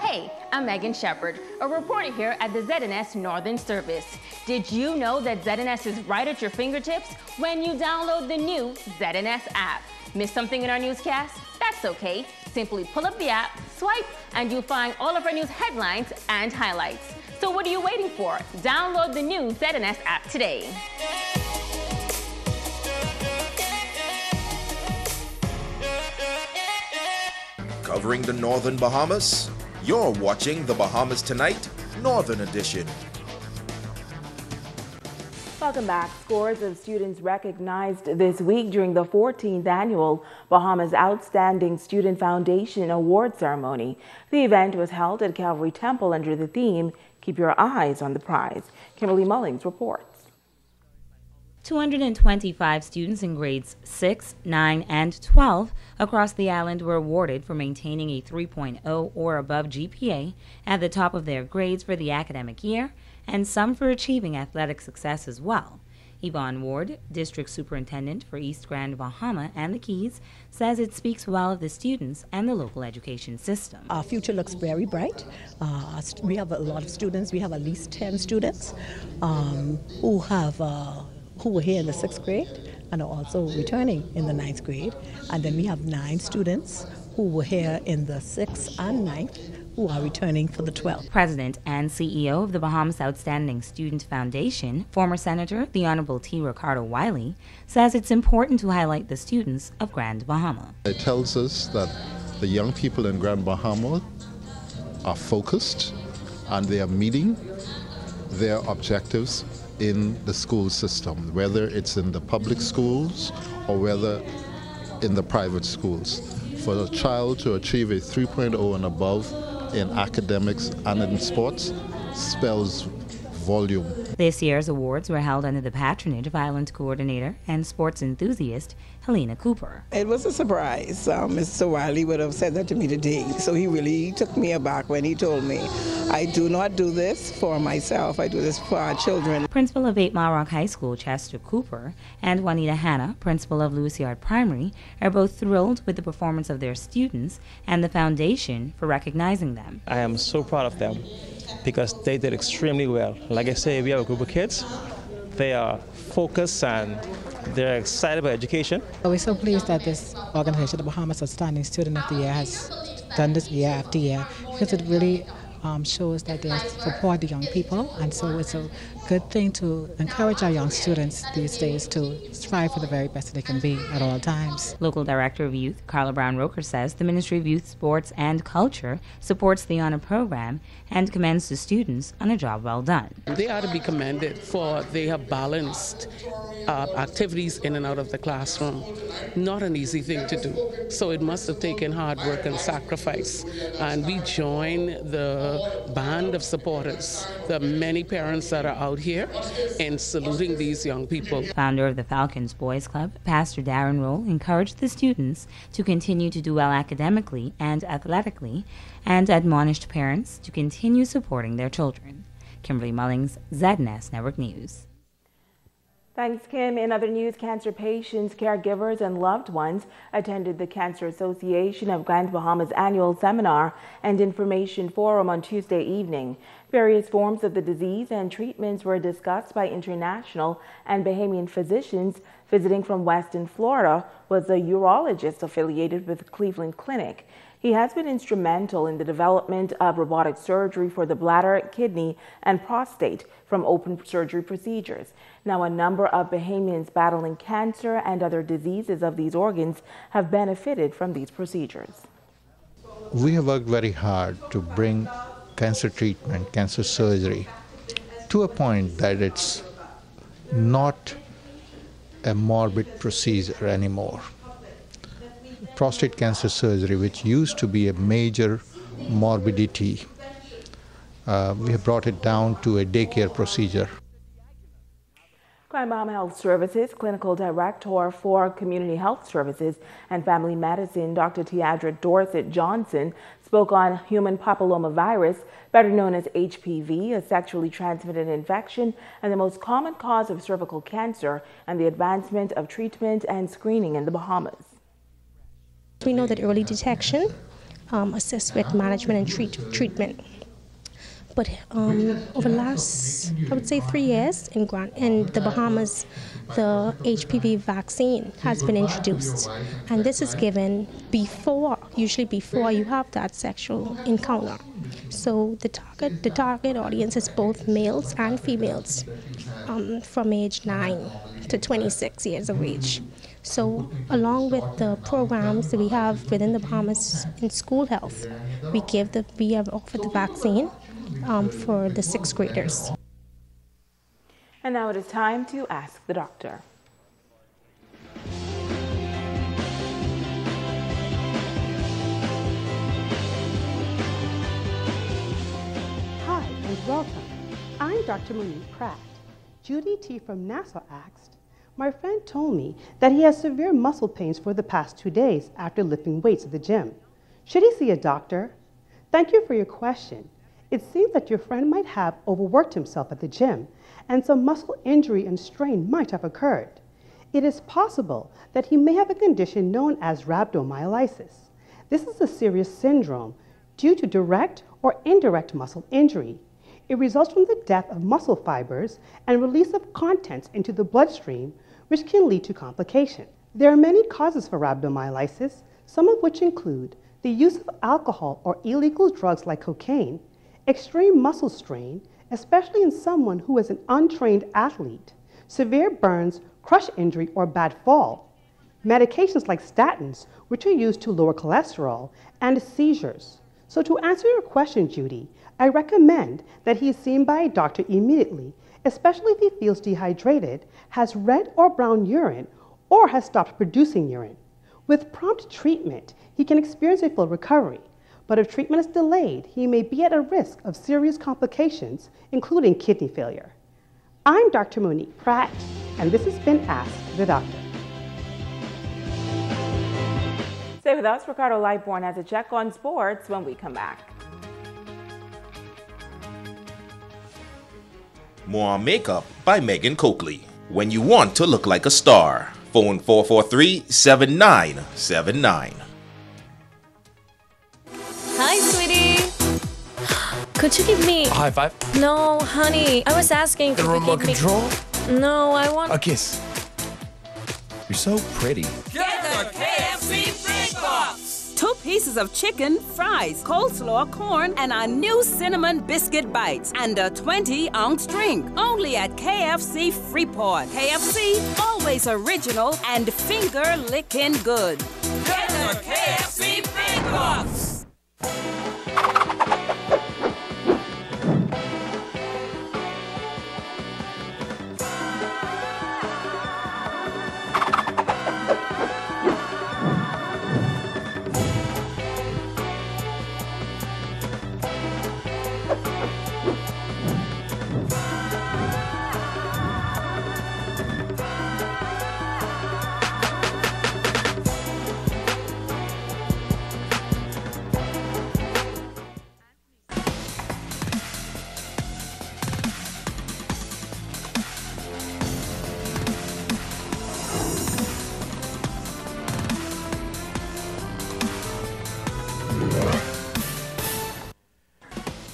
Hey, I'm Megan Shepard, a reporter here at the ZNS Northern Service. Did you know that ZNS is right at your fingertips when you download the new ZNS app? Missed something in our newscast? That's okay. Simply pull up the app, swipe, and you'll find all of our news headlines and highlights. So what are you waiting for? Download the new ZNS app today. Covering the Northern Bahamas, you're watching the Bahamas Tonight, Northern Edition. Welcome back. Scores of students recognized this week during the 14th annual Bahamas Outstanding Student Foundation Award Ceremony. The event was held at Calvary Temple under the theme, Keep Your Eyes on the Prize. Kimberly Mullings reports. 225 students in grades 6, 9, and 12 across the island were awarded for maintaining a 3.0 or above GPA at the top of their grades for the academic year, and some for achieving athletic success as well. Yvonne Ward, District Superintendent for East Grand Bahama and the Keys, says it speaks well of the students and the local education system. Our future looks very bright. We have a lot of students. We have at least 10 students who were here in the 6th grade and are also returning in the 9th grade. And then we have 9 students who were here in the 6th and 9th who are returning for the 12th. President and CEO of the Bahamas Outstanding Student Foundation, former Senator the Honorable T. Ricardo Wiley, says it's important to highlight the students of Grand Bahama. It tells us that the young people in Grand Bahama are focused and they are meeting their objectives in the school system, whether it's in the public schools or whether in the private schools. For a child to achieve a 3.0 and above in academics and in sports spells volume. This year's awards were held under the patronage of Island Coordinator and sports enthusiast Helena Cooper. It was a surprise. Mr. Wiley would have said that to me today, so he really took me aback when he told me, I do not do this for myself, I do this for our children. Principal of 8 Mile Rock High School, Chester Cooper, and Juanita Hanna, principal of Lewis Yard Primary, are both thrilled with the performance of their students and the foundation for recognizing them. I am so proud of them because they did extremely well. Like I say, we have a group of kids. They are focused and they're excited about education. We're so pleased that this organization, the Bahamas Outstanding Student of the Year, has done this year after year because it really shows that they support the young people, and so it's a good thing to encourage our young students these days to strive for the very best that they can be at all times. Local Director of Youth, Carla Brown-Roker, says the Ministry of Youth, Sports and Culture supports the honor program and commends the students on a job well done. They are to be commended for they have balanced activities in and out of the classroom. Not an easy thing to do. So it must have taken hard work and sacrifice. And we join the band of supporters, the many parents that are out here, in saluting these young people. Founder of the Falcons Boys Club, Pastor Darren Roll, encouraged the students to continue to do well academically and athletically and admonished parents to continue supporting their children. Kimberly Mullings, ZNS Network News. Thanks, Kim. In other news, cancer patients, caregivers, and loved ones attended the Cancer Association of Grand Bahama's annual seminar and information forum on Tuesday evening. Various forms of the disease and treatments were discussed by international and Bahamian physicians. Visiting from Western Florida was a urologist affiliated with Cleveland Clinic. He has been instrumental in the development of robotic surgery for the bladder, kidney, and prostate from open surgery procedures. Now, a number of Bahamians battling cancer and other diseases of these organs have benefited from these procedures. We have worked very hard to bring cancer treatment, cancer surgery, to a point that it's not a morbid procedure anymore. Prostate cancer surgery, which used to be a major morbidity, we have brought it down to a daycare procedure. Grand Bahama Health Services Clinical Director for Community Health Services and Family Medicine, Dr. Tiadra Dorset Johnson, spoke on human papillomavirus, better known as HPV, a sexually transmitted infection and the most common cause of cervical cancer, and the advancement of treatment and screening in the Bahamas. We know that early detection assists with management and treatment. But over the last, I would say, 3 years in the Bahamas, the HPV vaccine has been introduced. And this is given usually before you have that sexual encounter. So the target audience is both males and females from age 9 to 26 years of age. So along with the programs that we have within the Bahamas in school health, we have offered the vaccine for the 6th graders. And now it is time to ask the doctor. Hi and welcome. I'm Dr. Monique Pratt. Judy T. from Nassau asked, my friend told me that he has severe muscle pains for the past 2 days after lifting weights at the gym. Should he see a doctor? Thank you for your question. It seems that your friend might have overworked himself at the gym, and some muscle injury and strain might have occurred. It is possible that he may have a condition known as rhabdomyolysis. This is a serious syndrome due to direct or indirect muscle injury. It results from the death of muscle fibers and release of contents into the bloodstream, which can lead to complications. There are many causes for rhabdomyolysis, some of which include the use of alcohol or illegal drugs like cocaine, extreme muscle strain, especially in someone who is an untrained athlete, severe burns, crush injury, or bad fall, medications like statins, which are used to lower cholesterol, and seizures. So to answer your question, Judy, I recommend that he is seen by a doctor immediately, especially if he feels dehydrated, has red or brown urine, or has stopped producing urine. With prompt treatment, he can experience a full recovery. But if treatment is delayed, he may be at a risk of serious complications, including kidney failure. I'm Dr. Monique Pratt, and this has been Ask the Doctor. Stay with us. Ricardo Lightborn has a check on sports when we come back. More on Makeup by Megan Coakley. When you want to look like a star. Phone 443-7979. Hi, sweetie. Could you give me a high five? No, honey. I was asking. The remote control? No, I want a kiss. You're so pretty. Get the KFC Big Box! 2 pieces of chicken, fries, coleslaw, corn, and our new cinnamon biscuit bites, and a 20-ounce drink. Only at KFC Freeport. KFC, always original and finger-licking good. Get the KFC Big Box!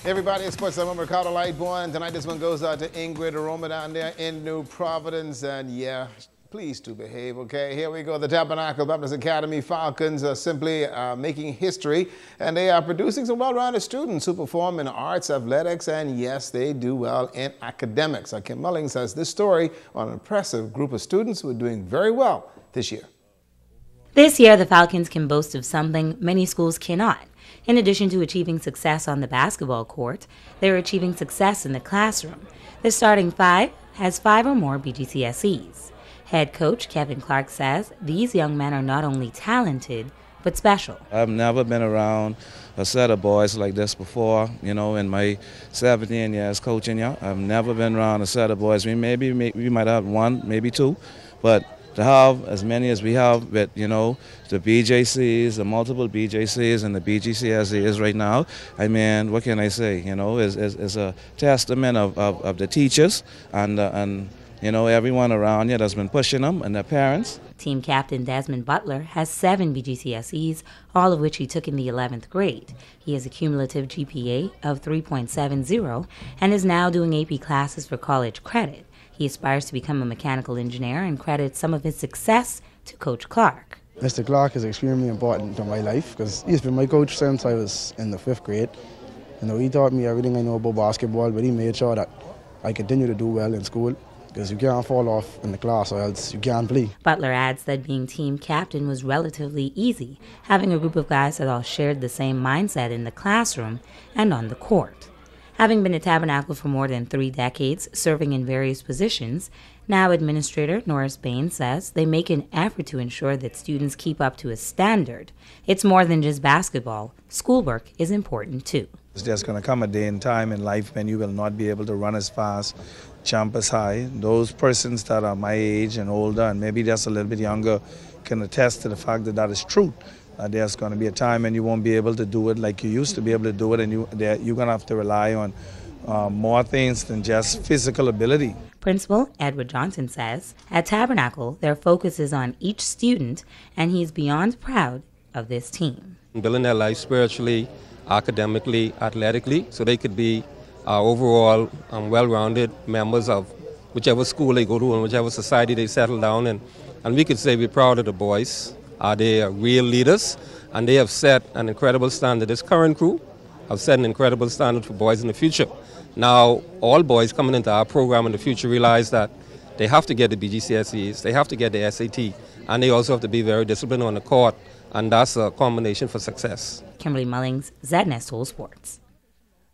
Everybody, it's Sports. I'm Ricardo Lightborn. Tonight, this one goes out to Ingrid Aroma down there in New Providence. And yeah, please do behave, okay? Here we go. The Tabernacle Baptist Academy Falcons are simply making history. And they are producing some well-rounded students who perform in arts, athletics, and yes, they do well in academics. Kim Mullings has this story on an impressive group of students who are doing very well this year. This year, the Falcons can boast of something many schools cannot. In addition to achieving success on the basketball court, they're achieving success in the classroom. The starting 5 has 5 or more BGCSEs. Head coach Kevin Clark says these young men are not only talented, but special. I've never been around a set of boys like this before, you know, in my 17 years coaching. Yeah, I've never been around a set of boys. We might have one, maybe two, but to have as many as we have with, you know, the BJCs, the multiple BJCs and the BGC as it is right now, I mean, what can I say, you know, is a testament of the teachers and you know, everyone around here that's been pushing them and their parents. Team captain Desmond Butler has 7 BGCSEs, all of which he took in the 11th grade. He has a cumulative GPA of 3.70 and is now doing AP classes for college credit. He aspires to become a mechanical engineer and credits some of his success to Coach Clark. Mr. Clark is extremely important to my life because he's been my coach since I was in the 5th grade. You know, he taught me everything I know about basketball, but he made sure that I continue to do well in school, because you can't fall off in the class or else you can't play. Butler adds that being team captain was relatively easy, having a group of guys that all shared the same mindset in the classroom and on the court. Having been at Tabernacle for more than 3 decades, serving in various positions, now Administrator Norris Bain says they make an effort to ensure that students keep up to a standard. It's more than just basketball. Schoolwork is important too. There's going to come a day and time in life when you will not be able to run as fast, jump as high. Those persons that are my age and older and maybe just a little bit younger can attest to the fact that that is true. There's going to be a time when you won't be able to do it like you used to be able to do it, and you're going to have to rely on more things than just physical ability. Principal Edward Johnson says at Tabernacle their focus is on each student, and he's beyond proud of this team. Building their life spiritually, academically, athletically, so they could be overall well-rounded members of whichever school they go to and whichever society they settle down in. And we could say we're proud of the boys. They are real leaders, and they have set an incredible standard. This current crew have set an incredible standard for boys in the future. Now, all boys coming into our program in the future realize that they have to get the BGCSEs, they have to get the SAT, and they also have to be very disciplined on the court, and that's a combination for success. Kimberly Mullings, ZNS Soul Sports.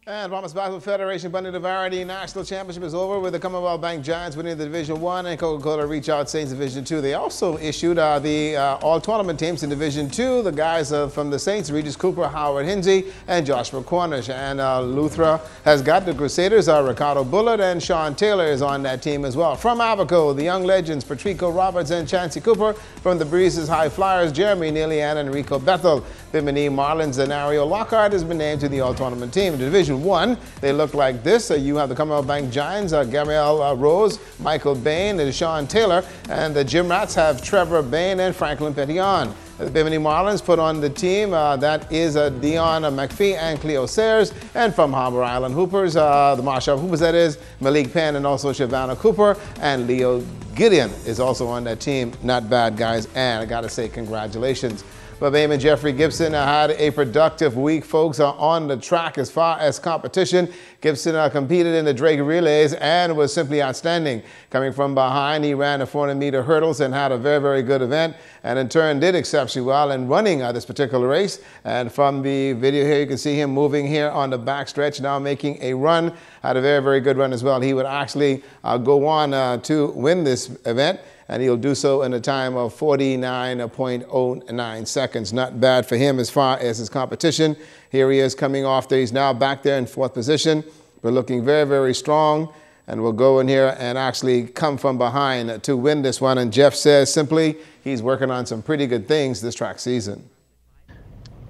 And Bahamas Basketball Federation Bunny Divarity National Championship is over with the Commonwealth Bank Giants winning the Division I and Coca-Cola Reach Out Saints Division II. They also issued the all-tournament teams in Division II. The guys from the Saints, Regis Cooper, Howard Hinsey, and Joshua Cornish. And Luthra has got the Crusaders, Ricardo Bullard, and Sean Taylor is on that team as well. From Abaco, the young legends, Patrico Roberts and Chancey Cooper. From the Breezes High Flyers, Jeremy Neely and Enrico Bethel. Bimini Marlins and Ariel Lockhart has been named to the all-tournament team. In Division I, they look like this. You have the Commonwealth Bank Giants, Gabrielle Rose, Michael Bain, and Sean Taylor. And the Gym Rats have Trevor Bain and Franklin Petillon. The Bimini Marlins put on the team. That is Dion McPhee and Cleo Sayers. And from Harbor Island Hoopers, the Marshall Hoopers, that is, Malik Penn and also Shavannah Cooper. And Leo Gideon is also on that team. Not bad, guys. And I got to say congratulations. But Eamon Jeffrey Gibson had a productive week, folks, on the track as far as competition. Gibson competed in the Drake Relays and was simply outstanding. Coming from behind, he ran the 400-meter hurdles and had a very, very good event, and in turn did exceptionally well in running this particular race. And from the video here, you can see him moving here on the backstretch, now making a run. Had a very, very good run as well. He would actually go on to win this event, and he'll do so in a time of 49.09 seconds. Not bad for him as far as his competition. Here he is coming off there. He's now back there in 4th position, but looking very, very strong. And we'll go in here and actually come from behind to win this one. And Jeff says simply, he's working on some pretty good things this track season.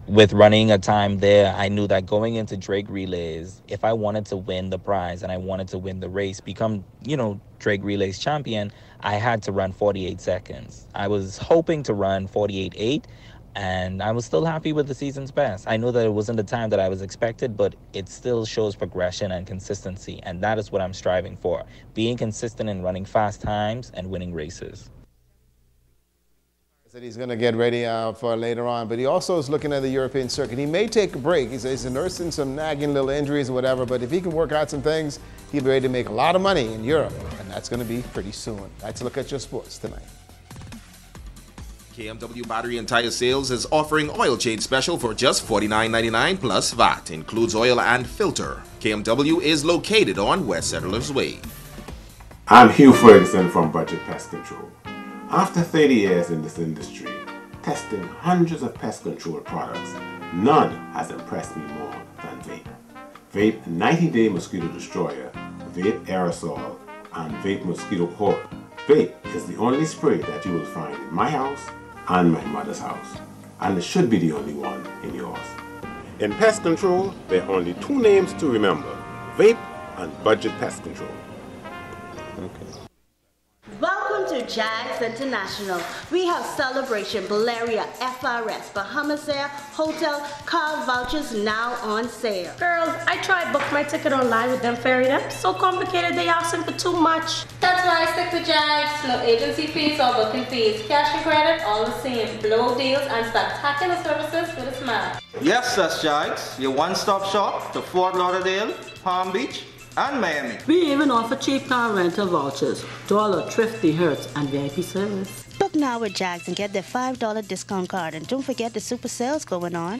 With running a time there, I knew that going into Drake Relays, if I wanted to win the prize and I wanted to win the race, become, Drake Relays champion, I had to run 48 seconds. I was hoping to run 48.8, and I was still happy with the season's best. I knew that it wasn't the time that I was expected, but it still shows progression and consistency, and that is what I'm striving for, being consistent in running fast times and winning races. That he's going to get ready for later on, but he also is looking at the European circuit. He may take a break. He's nursing some nagging little injuries or whatever, but if he can work out some things, he'll be ready to make a lot of money in Europe, and that's going to be pretty soon. Let's look at your sports tonight. KMW Battery and Tire Sales is offering oil change special for just $49.99 plus VAT. Includes oil and filter. KMW is located on West Settlers Way. I'm Hugh Ferguson from Budget Pest Control. After 30 years in this industry, testing hundreds of pest control products, none has impressed me more than vape. Vape 90-Day Mosquito Destroyer, Vape Aerosol, and Vape Mosquito Coil. Vape is the only spray that you will find in my house and my mother's house, and it should be the only one in yours. In pest control, there are only two names to remember: Vape and Budget Pest Control. Okay. Welcome to Jags International. We have Celebration, Valeria, FRS, Bahamas Air, Hotel, car vouchers now on sale. Girls, I tried book my ticket online with them ferry them. So complicated, they asking for too much. That's why I stick to Jags. No agency fees or booking fees. Cash and credit, all the same. Blow deals and spectacular services with a smile. Yes, that's Jags, your one-stop shop to Fort Lauderdale, Palm Beach, and Miami. We even offer cheap car rental vouchers, dollar, thrifty, Hertz, and VIP service. Book now with Jags and get their $5 discount card. And don't forget the super sales going on.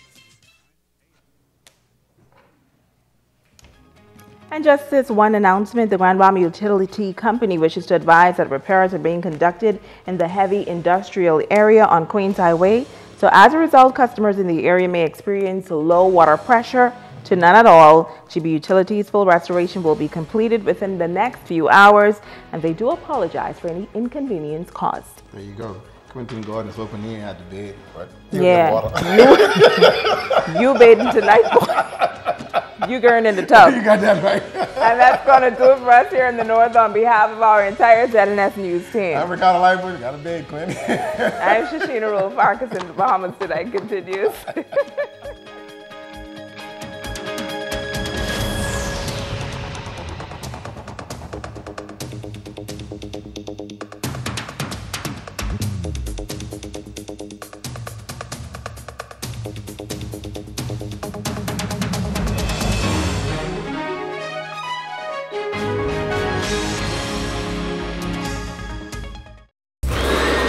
And just this one announcement, the Grand Bahama Utility Company wishes to advise that repairs are being conducted in the heavy industrial area on Queens Highway. So as a result, customers in the area may experience low water pressure to none at all. GB Utilities full restoration will be completed within the next few hours, and they do apologize for any inconvenience caused. There you go. Quentin Gordon's open here had to bathe, but yeah, you bathing tonight. You going in the tub. You got that right. And that's going to do it for us here in the North on behalf of our entire ZNS News team. I forgot a life, but got a bathe, Quentin. I'm Shashina Rule Farkas in the Bahamas Tonight continues.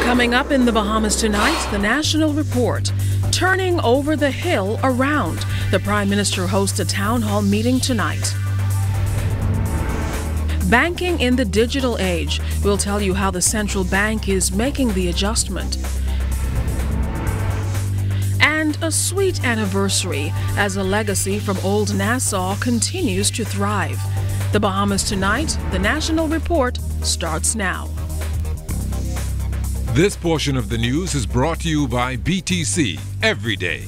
Coming up in the Bahamas tonight, the National Report. Turning over the hill around. The Prime Minister hosts a town hall meeting tonight. Banking in the digital age. We'll tell you how the central bank is making the adjustment. And a sweet anniversary as a legacy from Old Nassau continues to thrive. The Bahamas tonight, the National Report starts now. This portion of the news is brought to you by BTC Every Day.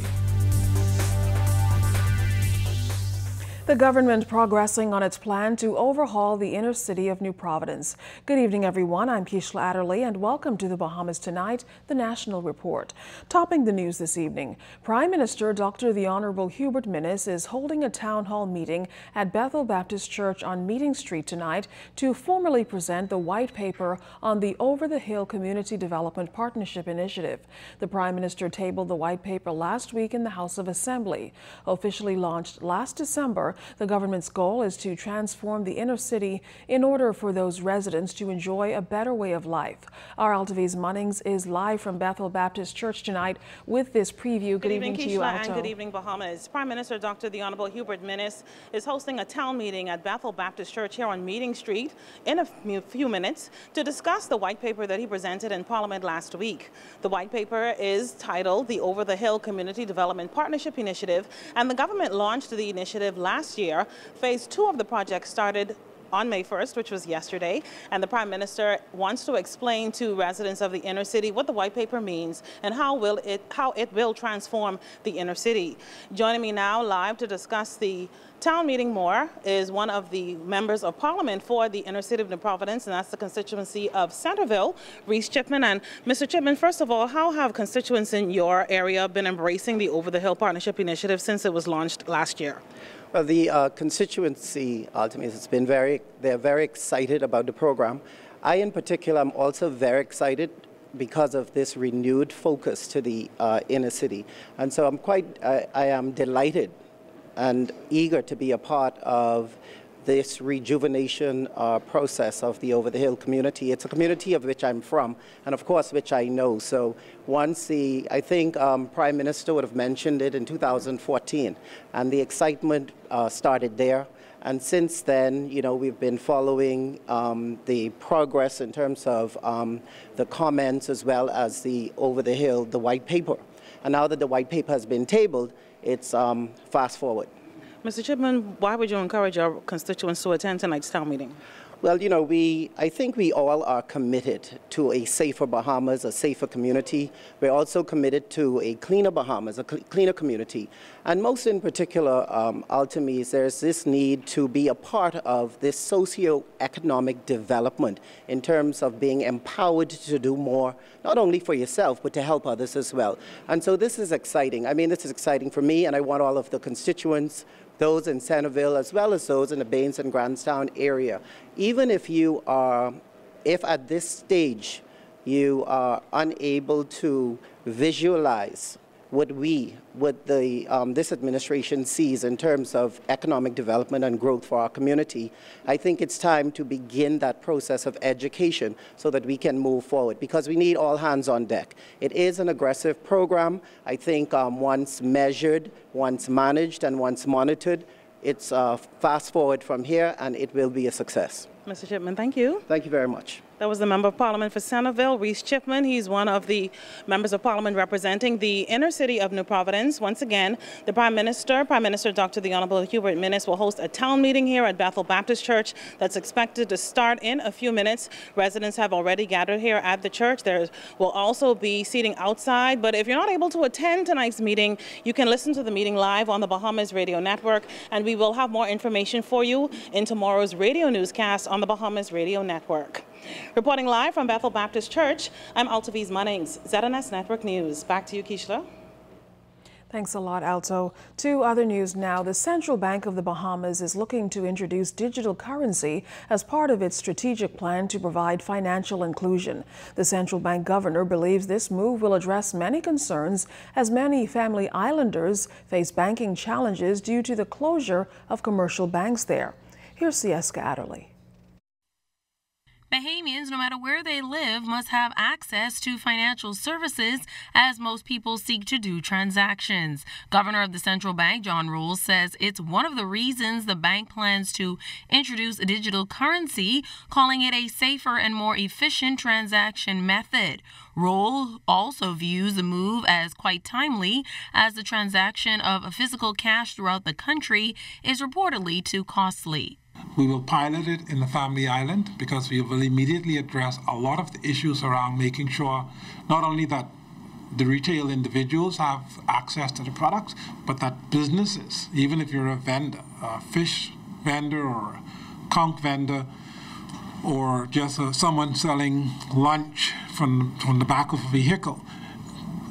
The government progressing on its plan to overhaul the inner city of New Providence. Good evening, everyone. I'm Keishla Adderley, and welcome to the Bahamas Tonight, the National Report. Topping the news this evening, Prime Minister Dr. the Honorable Hubert Minnis is holding a town hall meeting at Bethel Baptist Church on Meeting Street tonight to formally present the white paper on the Over the Hill Community Development Partnership Initiative. The Prime Minister tabled the white paper last week in the House of Assembly. Officially launched last December, the government's goal is to transform the inner city in order for those residents to enjoy a better way of life. Our Altaviz Munnings is live from Bethel Baptist Church tonight with this preview. Good evening to you, Alto. And good evening, Bahamas. Prime Minister Dr. the Honorable Hubert Minnis is hosting a town meeting at Bethel Baptist Church here on Meeting Street in a few minutes to discuss the white paper that he presented in Parliament last week. The white paper is titled the Over the Hill Community Development Partnership Initiative, and the government launched the initiative last year. Phase 2 of the project started on May 1st, which was yesterday, and the Prime Minister wants to explain to residents of the inner city what the white paper means and how it will transform the inner city. Joining me now live to discuss the town meeting more is one of the members of Parliament for the inner city of New Providence, and that's the constituency of Centerville, Reese Chipman. And Mr. Chipman, first of all, how have constituents in your area been embracing the Over the Hill Partnership Initiative since it was launched last year? Well, the constituency ultimately has been they're very excited about the program. I, in particular, am also very excited because of this renewed focus to the inner city. And so I am delighted and eager to be a part of this rejuvenation process of the Over the Hill community. It's a community of which I'm from, and of course which I know. So once I think Prime Minister would have mentioned it in 2014, and the excitement started there. And since then, you know, we've been following the progress in terms of the comments as well as the the white paper. And now that the white paper has been tabled, it's fast forward. Mr. Chipman, why would you encourage our constituents to attend tonight's town meeting? Well, you know, I think we all are committed to a safer Bahamas, a safer community. We're also committed to a cleaner Bahamas, a cleaner community. And most in particular, ultimately, there's this need to be a part of this socio-economic development in terms of being empowered to do more, not only for yourself, but to help others as well. And so this is exciting. I mean, this is exciting for me, and I want all of the constituents, those in Centerville, as well as those in the Baines and Grandstown area. Even if if at this stage you are unable to visualize what this administration sees in terms of economic development and growth for our community, I think it's time to begin that process of education so that we can move forward, because we need all hands on deck. It is an aggressive program. I think once measured, once managed, and once monitored, it's fast forward from here, and it will be a success. Mr. Chipman, thank you. Thank you very much. That was the Member of Parliament for Centerville, Reese Chipman. He's one of the members of Parliament representing the inner city of New Providence. Once again, the Prime Minister Dr. the Honorable Hubert Minnis, will host a town meeting here at Bethel Baptist Church that's expected to start in a few minutes. Residents have already gathered here at the church. There will also be seating outside, but if you're not able to attend tonight's meeting, you can listen to the meeting live on the Bahamas Radio Network, and we will have more information for you in tomorrow's radio newscast on the Bahamas Radio Network. Reporting live from Bethel Baptist Church, I'm Altaviz Munnings, ZNS Network News. Back to you, Keishla. Thanks a lot, Alto. To other news now. The Central Bank of the Bahamas is looking to introduce digital currency as part of its strategic plan to provide financial inclusion. The central bank governor believes this move will address many concerns, as many family islanders face banking challenges due to the closure of commercial banks there. Here's Sieska Adderley. Bahamians, no matter where they live, must have access to financial services as most people seek to do transactions. Governor of the Central Bank, John Rule, says it's one of the reasons the bank plans to introduce a digital currency, calling it a safer and more efficient transaction method. Rule also views the move as quite timely, as the transaction of physical cash throughout the country is reportedly too costly. We will pilot it in the Family Island because we will immediately address a lot of the issues around making sure not only that the retail individuals have access to the products, but that businesses, even if you're a vendor, a fish vendor or a conch vendor, or just someone selling lunch from the back of a vehicle,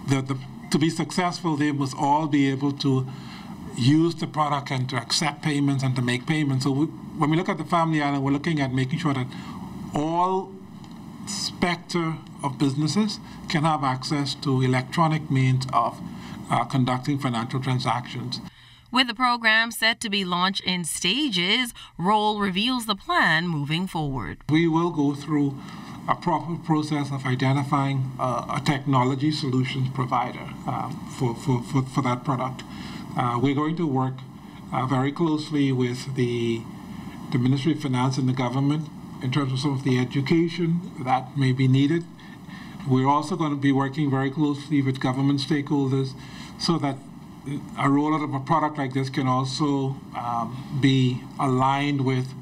to be successful, they must all be able to use the product and to accept payments and to make payments. So when we look at the Family Island, we're looking at making sure that all specter of businesses can have access to electronic means of conducting financial transactions. With the program set to be launched in stages, Roll reveals the plan moving forward. We will go through a proper process of identifying a technology solutions provider for that product. We're going to work very closely with the Ministry of Finance and the government in terms of some of the education that may be needed. We're also going to be working very closely with government stakeholders so that a rollout of a product like this can also be aligned with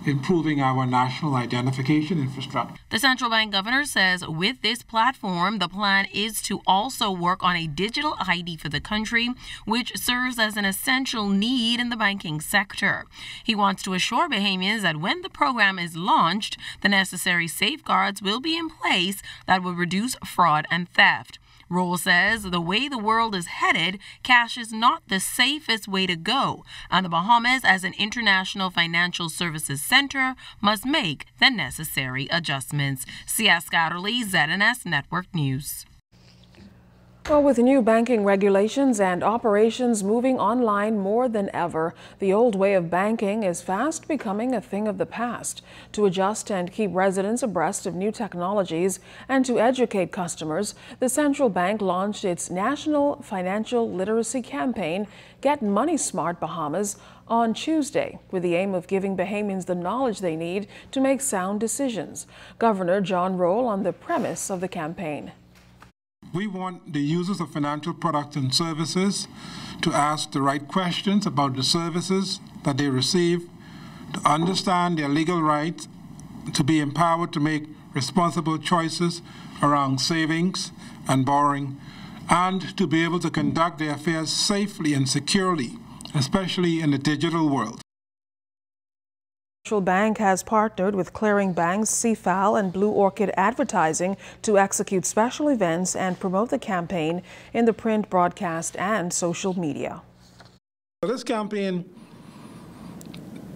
improving our national identification infrastructure. The central bank governor says with this platform, the plan is to also work on a digital ID for the country, which serves as an essential need in the banking sector. He wants to assure Bahamians that when the program is launched, the necessary safeguards will be in place that will reduce fraud and theft. Roll says the way the world is headed, cash is not the safest way to go, and the Bahamas, as an international financial services center, must make the necessary adjustments. Sia Scatterly, ZNS Network News. Well, with new banking regulations and operations moving online more than ever, the old way of banking is fast becoming a thing of the past. To adjust and keep residents abreast of new technologies and to educate customers, the central bank launched its National Financial Literacy Campaign, Get Money Smart Bahamas, on Tuesday, with the aim of giving Bahamians the knowledge they need to make sound decisions. Governor John Roll on the premise of the campaign. We want the users of financial products and services to ask the right questions about the services that they receive, to understand their legal rights, to be empowered to make responsible choices around savings and borrowing, and to be able to conduct their affairs safely and securely, especially in the digital world. The Central Bank has partnered with Clearing Banks, CFAL, and Blue Orchid Advertising to execute special events and promote the campaign in the print, broadcast, and social media. This campaign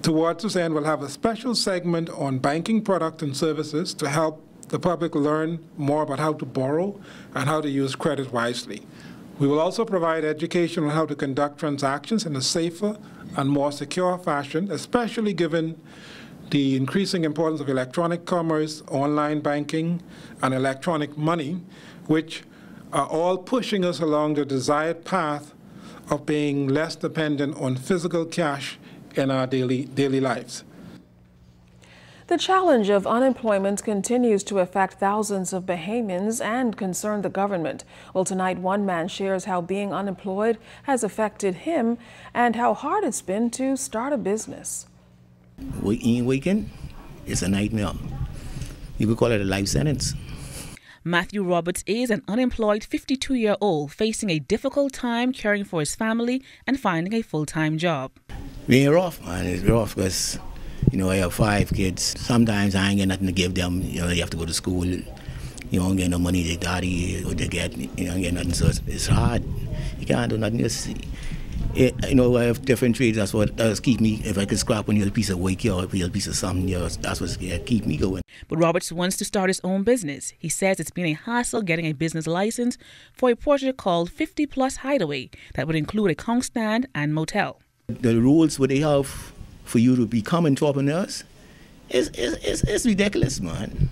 towards this end will have a special segment on banking products and services to help the public learn more about how to borrow and how to use credit wisely. We will also provide education on how to conduct transactions in a safer and more secure fashion, especially given the increasing importance of electronic commerce, online banking, and electronic money, which are all pushing us along the desired path of being less dependent on physical cash in our daily lives. The challenge of unemployment continues to affect thousands of Bahamians and concern the government. Well, tonight, one man shares how being unemployed has affected him and how hard it's been to start a business. Weekend, it's a nightmare. You could call it a life sentence. Matthew Roberts is an unemployed 52-year-old facing a difficult time caring for his family and finding a full-time job. Being rough, man, it's rough because I have 5 kids. Sometimes I ain't get nothing to give them. They have to go to school. You don't get no money they daddy or they get. You don't get nothing, so it's hard. You can't do nothing. I have different trades. That's what does keep me. If I could scrap on a piece of work or a piece of something, that's what's keep me going. But Roberts wants to start his own business. He says it's been a hassle getting a business license for a project called 50 Plus Hideaway that would include a conch stand and motel. The rules what they have for you to become entrepreneurs is ridiculous, man.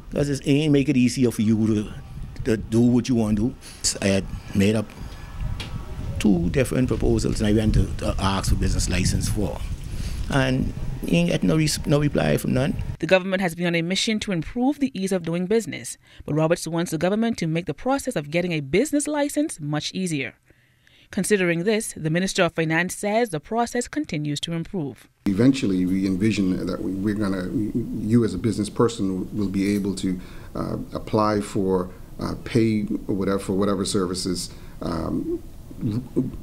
Because it ain't make it easier for you to do what you want to do. I had made up 2 different proposals and I went to ask for business license for, and you ain't get no reply from none. The government has been on a mission to improve the ease of doing business, but Roberts wants the government to make the process of getting a business license much easier. Considering this, the Minister of Finance says the process continues to improve. Eventually, we envision that you as a business person will be able to apply for pay for whatever services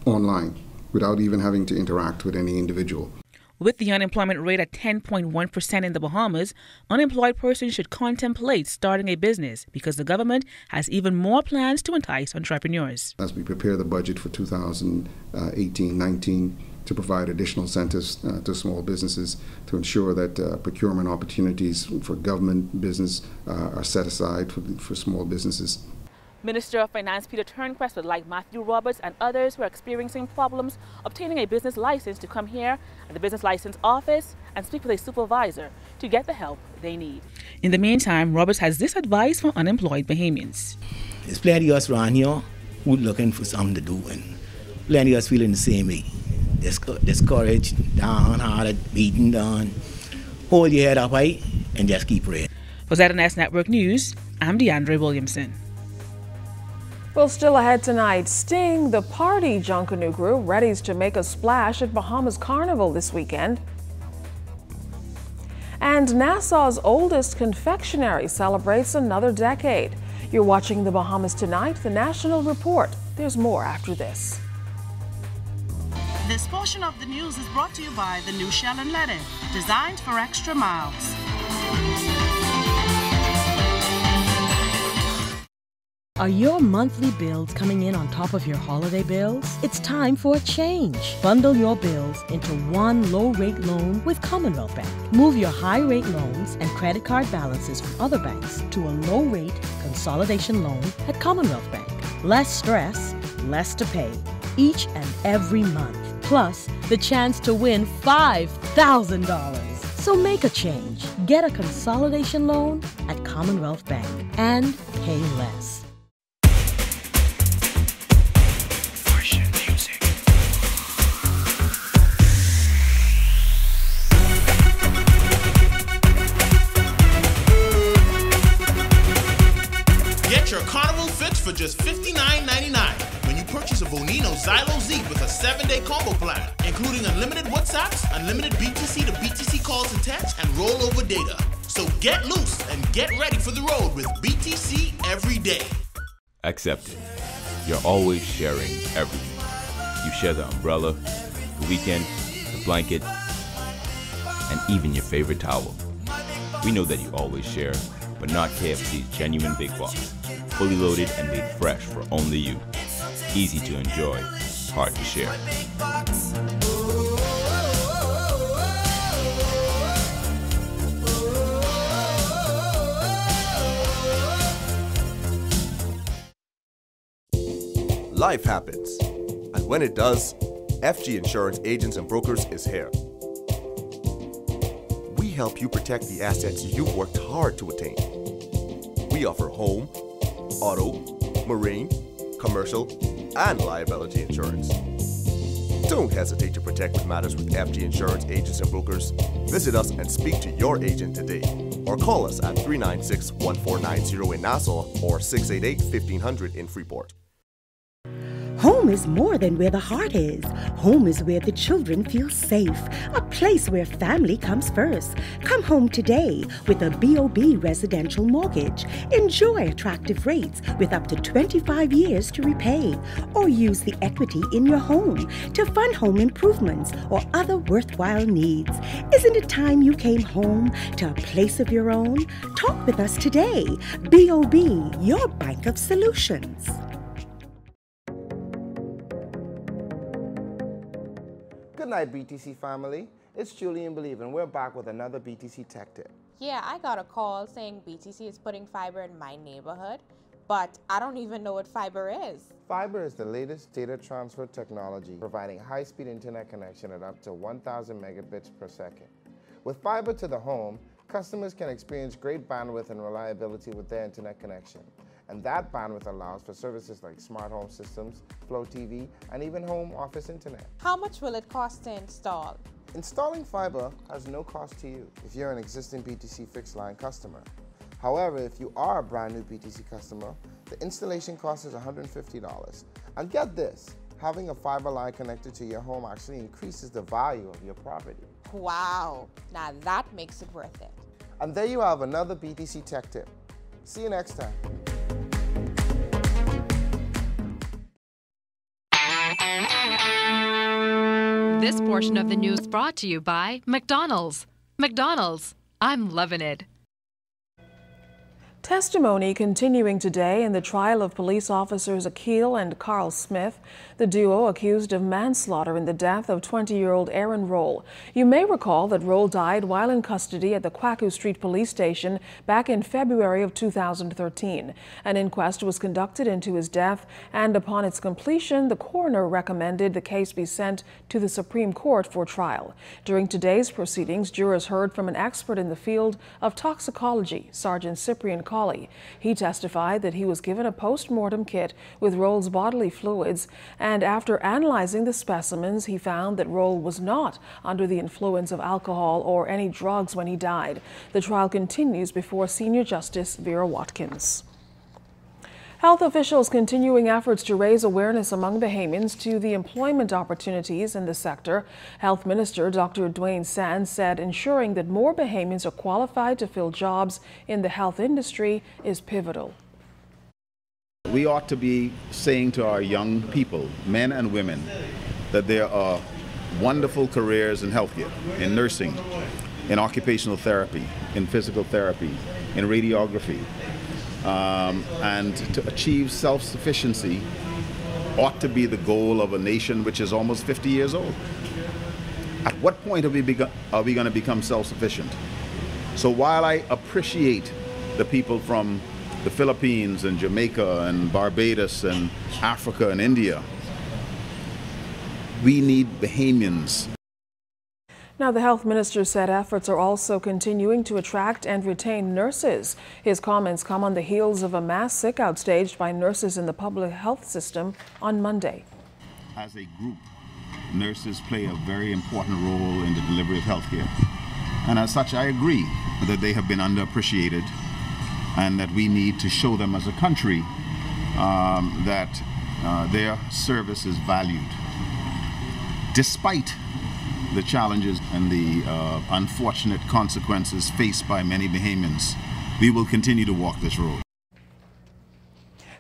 online without even having to interact with any individual. With the unemployment rate at 10.1% in the Bahamas, unemployed persons should contemplate starting a business because the government has even more plans to entice entrepreneurs. As we prepare the budget for 2018-19 to provide additional incentives to small businesses to ensure that procurement opportunities for government business are set aside for small businesses. Minister of Finance Peter Turnquest would like Matthew Roberts and others who are experiencing problems obtaining a business license to come here at the business license office and speak with a supervisor to get the help they need. In the meantime, Roberts has this advice for unemployed Bahamians. There's plenty of us around here who looking for something to do, and plenty of us feeling the same way. Discouraged, downhearted, beaten down. Hold your head up high and just keep praying. For ZNS Network News, I'm DeAndre Williamson. Well, still ahead tonight, Sting, the party Junkanoo crew, readies to make a splash at Bahamas Carnival this weekend. And Nassau's oldest confectionery celebrates another decade. You're watching the Bahamas Tonight, the National Report. There's more after this. This portion of the news is brought to you by the new Shell and Letty, designed for extra miles. Are your monthly bills coming in on top of your holiday bills? It's time for a change. Bundle your bills into one low-rate loan with Commonwealth Bank. Move your high-rate loans and credit card balances from other banks to a low-rate consolidation loan at Commonwealth Bank. Less stress, less to pay, each and every month. Plus, the chance to win $5,000. So make a change. Get a consolidation loan at Commonwealth Bank and pay less. Get your carnival fix for just $59.99 when you purchase a Bonino Xylo Z with a 7-day combo plan, including unlimited WhatsApps, unlimited BTC to BTC calls and texts, and rollover data. So get loose and get ready for the road with BTC every day. Accepted. You're always sharing everything. You share the umbrella, the weekend, the blanket, and even your favorite towel. We know that you always share, but not KFC's genuine big box. Fully loaded and made fresh for only you. Easy to enjoy, hard to share. Life happens, and when it does, FG Insurance Agents and Brokers is here. We help you protect the assets you've worked hard to attain. We offer home, auto, marine, commercial, and liability insurance. Don't hesitate to protect what matters with FG Insurance Agents and Brokers. Visit us and speak to your agent today, or call us at 396-1490 in Nassau or 688-1500 in Freeport. Home is more than where the heart is. Home is where the children feel safe, a place where family comes first. Come home today with a BOB residential mortgage. Enjoy attractive rates with up to 25 years to repay, or use the equity in your home to fund home improvements or other worthwhile needs. Isn't it time you came home to a place of your own? Talk with us today. BOB, your bank of solutions. Good night, BTC family. It's Julian Believe, and we're back with another BTC Tech Tip. Yeah, I got a call saying BTC is putting fiber in my neighborhood, but I don't even know what fiber is. Fiber is the latest data transfer technology, providing high-speed internet connection at up to 1,000 megabits per second. With fiber to the home, customers can experience great bandwidth and reliability with their internet connection. And that bandwidth allows for services like smart home systems, Flow TV, and even home office internet. How much will it cost to install? Installing fiber has no cost to you if you're an existing BTC fixed line customer. However, if you are a brand new BTC customer, the installation cost is $150. And get this, having a fiber line connected to your home actually increases the value of your property. Wow, now that makes it worth it. And there you have another BTC Tech Tip. See you next time. This portion of the news brought to you by McDonald's. McDonald's, I'm loving it. Testimony continuing today in the trial of police officers Akil and Carl Smith, the duo accused of manslaughter in the death of 20-year-old Aaron Roll. You may recall that Roll died while in custody at the Quacku Street Police Station back in February of 2013. An inquest was conducted into his death, and upon its completion, the coroner recommended the case be sent to the Supreme Court for trial. During today's proceedings, jurors heard from an expert in the field of toxicology, Sergeant Cyprian Colley. He testified that he was given a post-mortem kit with Roll's bodily fluids, and after analyzing the specimens, he found that Roll was not under the influence of alcohol or any drugs when he died. The trial continues before Senior Justice Vera Watkins. Health officials continuing efforts to raise awareness among Bahamians to the employment opportunities in the sector. Health Minister Dr. Dwayne Sands said ensuring that more Bahamians are qualified to fill jobs in the health industry is pivotal. We ought to be saying to our young people, men and women, that there are wonderful careers in healthcare, in nursing, in occupational therapy, in physical therapy, in radiography. And to achieve self-sufficiency ought to be the goal of a nation which is almost 50 years old. At what point are we going to become self-sufficient? So while I appreciate the people from the Philippines and Jamaica and Barbados and Africa and India. We need Bahamians. Now, the health minister said efforts are also continuing to attract and retain nurses. His comments come on the heels of a mass sick-out staged by nurses in the public health system on Monday. As a group, nurses play a very important role in the delivery of health care. And as such, I agree that they have been underappreciated and that we need to show them as a country that their service is valued. Despite the challenges and the unfortunate consequences faced by many Bahamians, we will continue to walk this road.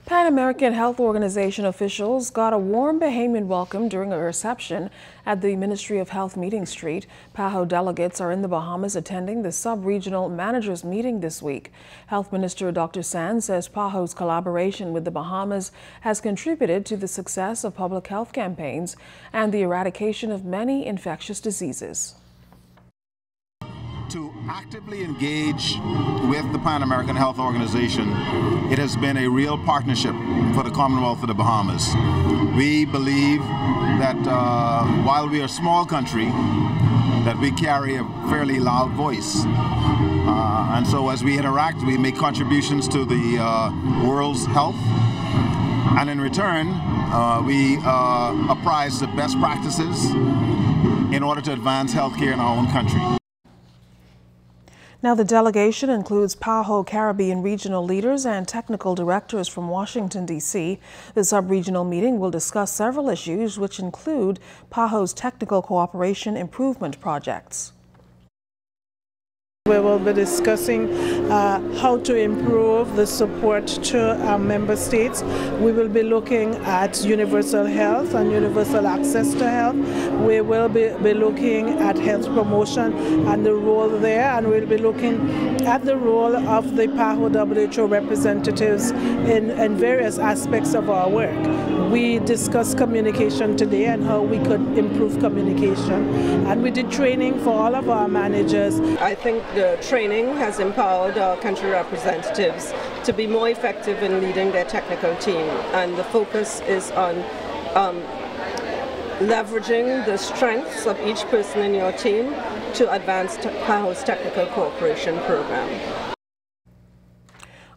Pan American Health Organization officials got a warm Bahamian welcome during a reception at the Ministry of Health Meeting Street. PAHO delegates are in the Bahamas attending the sub-regional managers meeting this week. Health Minister Dr. Sands says PAHO's collaboration with the Bahamas has contributed to the success of public health campaigns and the eradication of many infectious diseases. To actively engage with the Pan American Health Organization, it has been a real partnership for the Commonwealth of the Bahamas. We believe that while we are a small country, that we carry a fairly loud voice. And so as we interact, we make contributions to the world's health. And in return, we apprise the best practices in order to advance healthcare in our own country. Now, the delegation includes PAHO Caribbean regional leaders and technical directors from Washington, D.C. The sub-regional meeting will discuss several issues, which include PAHO's technical cooperation improvement projects. We will be discussing how to improve the support to our member states. We will be looking at universal health and universal access to health. We will be looking at health promotion and the role there, and we'll be looking at the role of the PAHO WHO representatives in various aspects of our work. We discussed communication today and how we could improve communication, and we did training for all of our managers. I think the training has empowered our country representatives to be more effective in leading their technical team, and the focus is on leveraging the strengths of each person in your team to advance PAHO's technical cooperation program.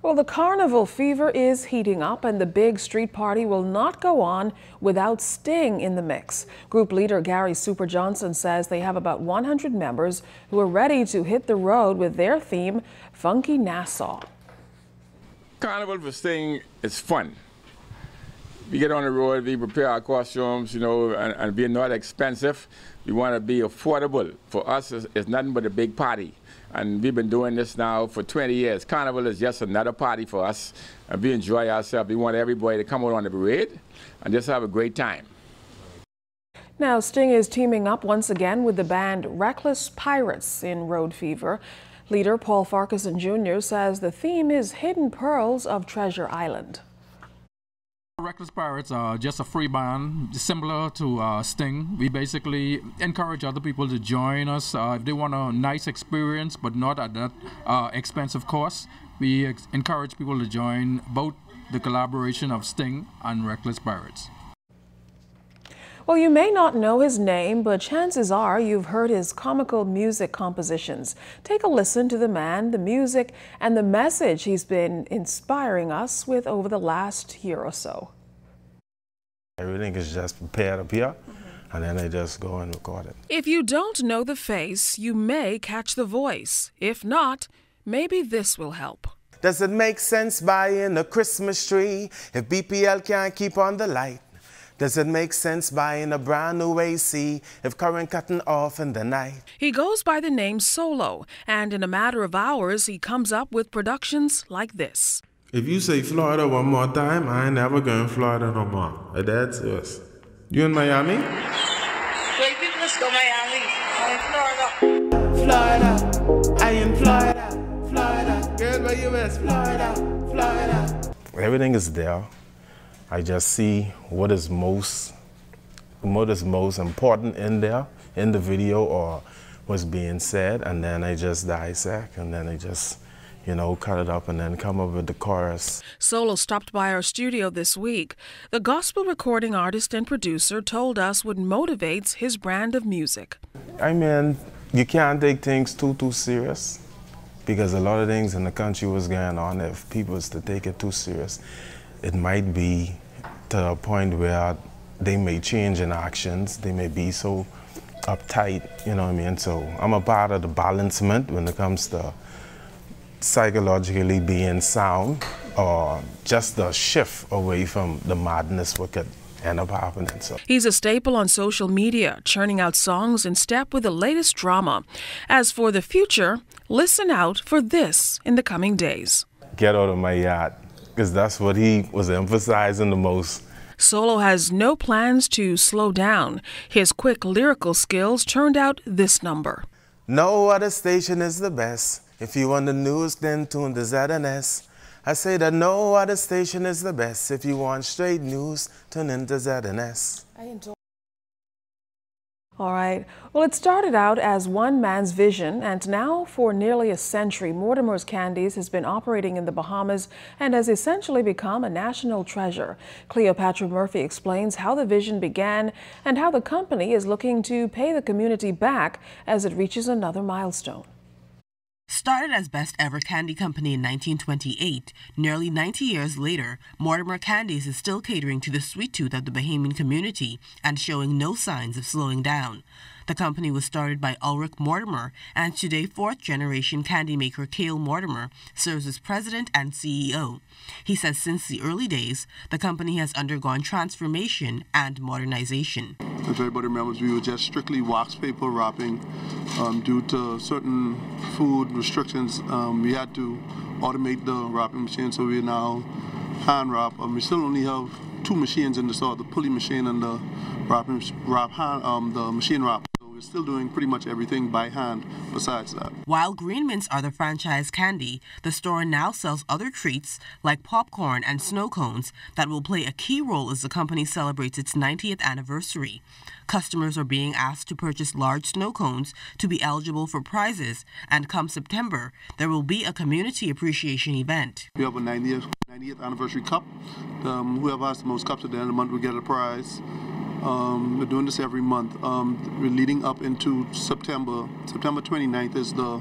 Well, the carnival fever is heating up, and the big street party will not go on without Sting in the mix. Group leader Gary Super Johnson says they have about 100 members who are ready to hit the road with their theme, Funky Nassau. Carnival for Sting is fun. We get on the road, we prepare our costumes, you know, and we're not expensive. We want to be affordable. For us, it's nothing but a big party. And we've been doing this now for 20 years. Carnival is just another party for us, and we enjoy ourselves. We want everybody to come out on the parade and just have a great time. Now, Sting is teaming up once again with the band Reckless Pirates in Road Fever. Leader Paul Farquharson Jr. says the theme is Hidden Pearls of Treasure Island. Reckless Pirates are just a free band, similar to Sting. We basically encourage other people to join us if they want a nice experience, but not at that expensive cost. We encourage people to join both the collaboration of Sting and Reckless Pirates. Well, you may not know his name, but chances are you've heard his comical music compositions. Take a listen to the man, the music, and the message he's been inspiring us with over the last year or so. Everything is just prepared up here, and then I just go and record it. If you don't know the face, you may catch the voice. If not, maybe this will help. Does it make sense buying a Christmas tree if BPL can't keep on the light? Does it make sense buying a brand new AC if current cutting off in the night? He goes by the name Solo, and in a matter of hours, he comes up with productions like this. If you say Florida one more time, I ain't never going to Florida no more. That's us. You in Miami? Wait, let's go Miami. I'm in Florida. Florida. I am Florida. Florida. Girl, where you is? Florida. Florida. Everything is there. I just see what is most important in there, in the video, or what's being said, and then I just dissect, and then I just, you know, cut it up and then come up with the chorus. Solo stopped by our studio this week. The gospel recording artist and producer told us what motivates his brand of music. I mean, you can't take things too serious, because a lot of things in the country was going on. If people was to take it too serious, it might be to a point where they may change in actions. They may be so uptight, you know what I mean? So I'm a part of the balancement when it comes to psychologically being sound, or just the shift away from the madness what could end up happening. So he's a staple on social media, churning out songs in step with the latest drama. As for the future, listen out for this in the coming days. Get out of my yard, because that's what he was emphasizing the most. Solo has no plans to slow down. His quick lyrical skills turned out this number. No other station is the best. If you want the news, then tune to ZNS. I say that no other station is the best. If you want straight news, tune into ZNS. All right. Well, it started out as one man's vision, and now for nearly a century, Mortimer's Candies has been operating in the Bahamas and has essentially become a national treasure. Cleopatra Murphy explains how the vision began and how the company is looking to pay the community back as it reaches another milestone. Started as Best Ever Candy Company in 1928, nearly 90 years later, Mortimer Candies is still catering to the sweet tooth of the Bahamian community and showing no signs of slowing down. The company was started by Ulrich Mortimer, and today fourth-generation candy maker Cale Mortimer serves as president and CEO. He says since the early days, the company has undergone transformation and modernization. If everybody remembers, we were just strictly wax paper wrapping. Due to certain food restrictions, we had to automate the wrapping machine, so we now hand wrap. We still only have two machines in the store, the pulley machine and the the machine wrap. So we're still doing pretty much everything by hand besides that. While Green Mints are the franchise candy, the store now sells other treats like popcorn and snow cones that will play a key role as the company celebrates its 90th anniversary. Customers are being asked to purchase large snow cones to be eligible for prizes, and come September, there will be a community appreciation event. We have a 90th anniversary cup. Whoever has the most cups at the end of the month will get a prize. We're doing this every month. We're leading up into September. September 29th is the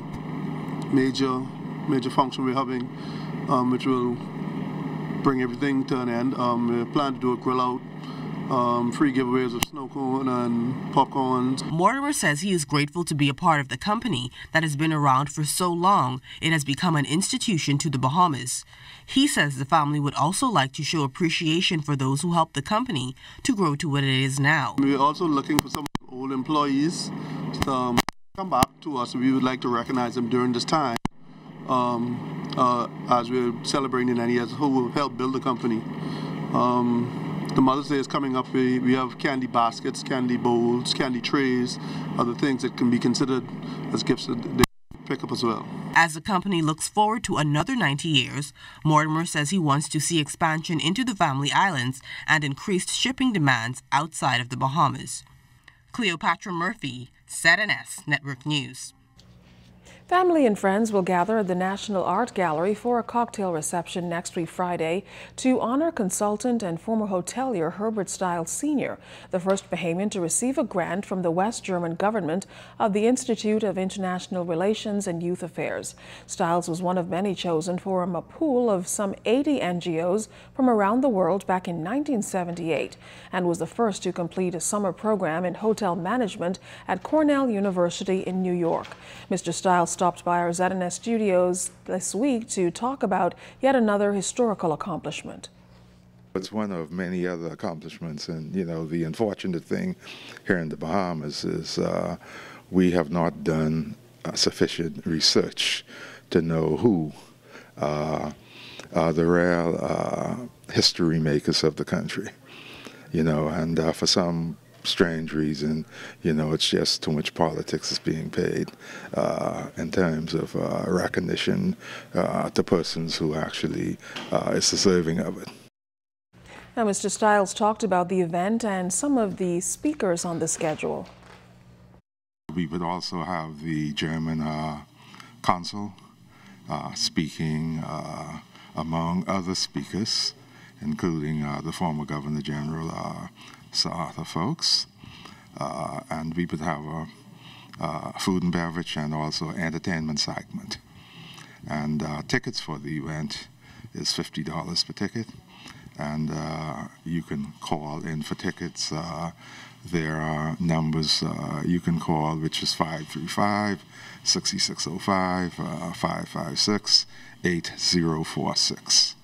major function we're having, which will bring everything to an end. We plan to do a grill out. Free giveaways of snow cone and popcorn. Mortimer says he is grateful to be a part of the company that has been around for so long it has become an institution to the Bahamas. He says the family would also like to show appreciation for those who helped the company to grow to what it is now. We're also looking for some old employees to come back to us. We would like to recognize them during this time as we're celebrating the 90 years who have helped build the company. The Mother's Day is coming up. We have candy baskets, candy bowls, candy trays, other things that can be considered as gifts that they pick up as well. As the company looks forward to another 90 years, Mortimer says he wants to see expansion into the Family Islands and increased shipping demands outside of the Bahamas. Cleopatra Murphy, ZNS Network News. Family and friends will gather at the National Art Gallery for a cocktail reception next week Friday to honor consultant and former hotelier Herbert Stiles Sr., the first Bahamian to receive a grant from the West German government of the Institute of International Relations and Youth Affairs. Stiles was one of many chosen from a pool of some 80 NGOs from around the world back in 1978 and was the first to complete a summer program in hotel management at Cornell University in New York. Mr. Stiles stopped by our ZNS studios this week to talk about yet another historical accomplishment. It's one of many other accomplishments, and you know, the unfortunate thing here in the Bahamas is we have not done sufficient research to know who are the real history makers of the country, you know, and for some strange reason, you know, it's just too much politics is being paid in terms of recognition to persons who actually is deserving of it. Now, Mr. Stiles talked about the event and some of the speakers on the schedule. We would also have the German consul speaking among other speakers, including the former Governor General, Sir Arthur Folks. And we would have a food and beverage and also entertainment segment. And tickets for the event is $50 per ticket. And you can call in for tickets. There are numbers you can call, which is 535-6605, 556-8046.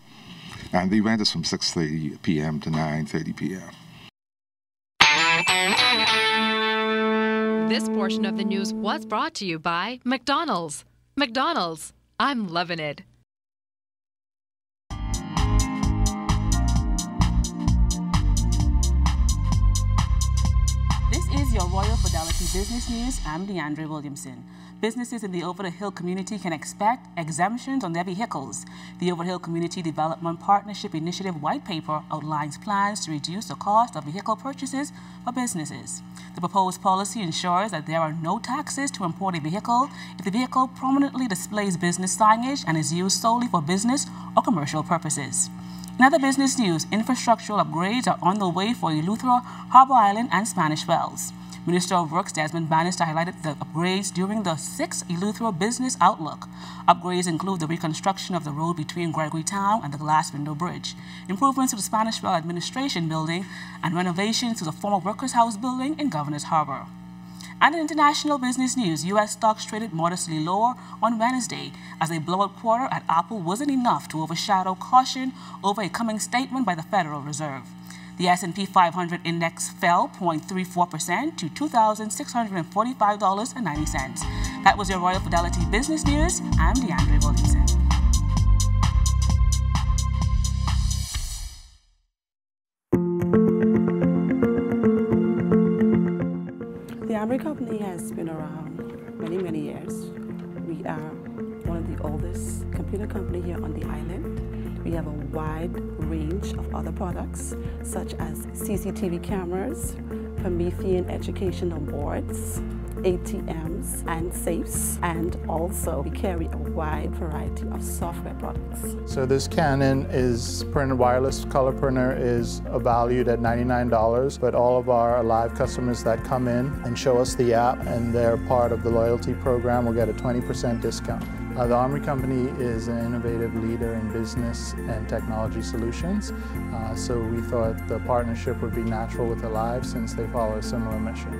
And the event is from 6:30 p.m. to 9:30 p.m. This portion of the news was brought to you by McDonald's. McDonald's, I'm loving it. This is your Royal Fidelity Business News. I'm Deandre Williamson. Businesses in the Over the Hill community can expect exemptions on their vehicles. The Over the Hill Community Development Partnership Initiative White Paper outlines plans to reduce the cost of vehicle purchases for businesses. The proposed policy ensures that there are no taxes to import a vehicle if the vehicle prominently displays business signage and is used solely for business or commercial purposes. In other business news, infrastructural upgrades are on the way for Eleuthera, Harbor Island, and Spanish Wells. Minister of Works Desmond Bannister highlighted the upgrades during the 6th Eleuthera Business Outlook. Upgrades include the reconstruction of the road between Gregory Town and the Glass Window Bridge, improvements to the Spanish Well Administration Building, and renovations to the former Workers' House building in Governor's Harbor. And in international business news, U.S. stocks traded modestly lower on Wednesday as a blowout quarter at Apple wasn't enough to overshadow caution over a coming statement by the Federal Reserve. The S&P 500 index fell 0.34% to $2,645.90. That was your Royal Fidelity Business News. I'm Deandre Williamson. The Amber Company has been around many years. We are one of the oldest computer company here on the island. We have a wide range of other products, such as CCTV cameras, Promethean educational boards, ATMs, and safes, and also we carry a wide variety of software products. So this Canon is printer, wireless color printer is valued at $99, but all of our live customers that come in and show us the app and they're part of the loyalty program will get a 20% discount. The Armory Company is an innovative leader in business and technology solutions, so we thought the partnership would be natural with Alive since they follow a similar mission.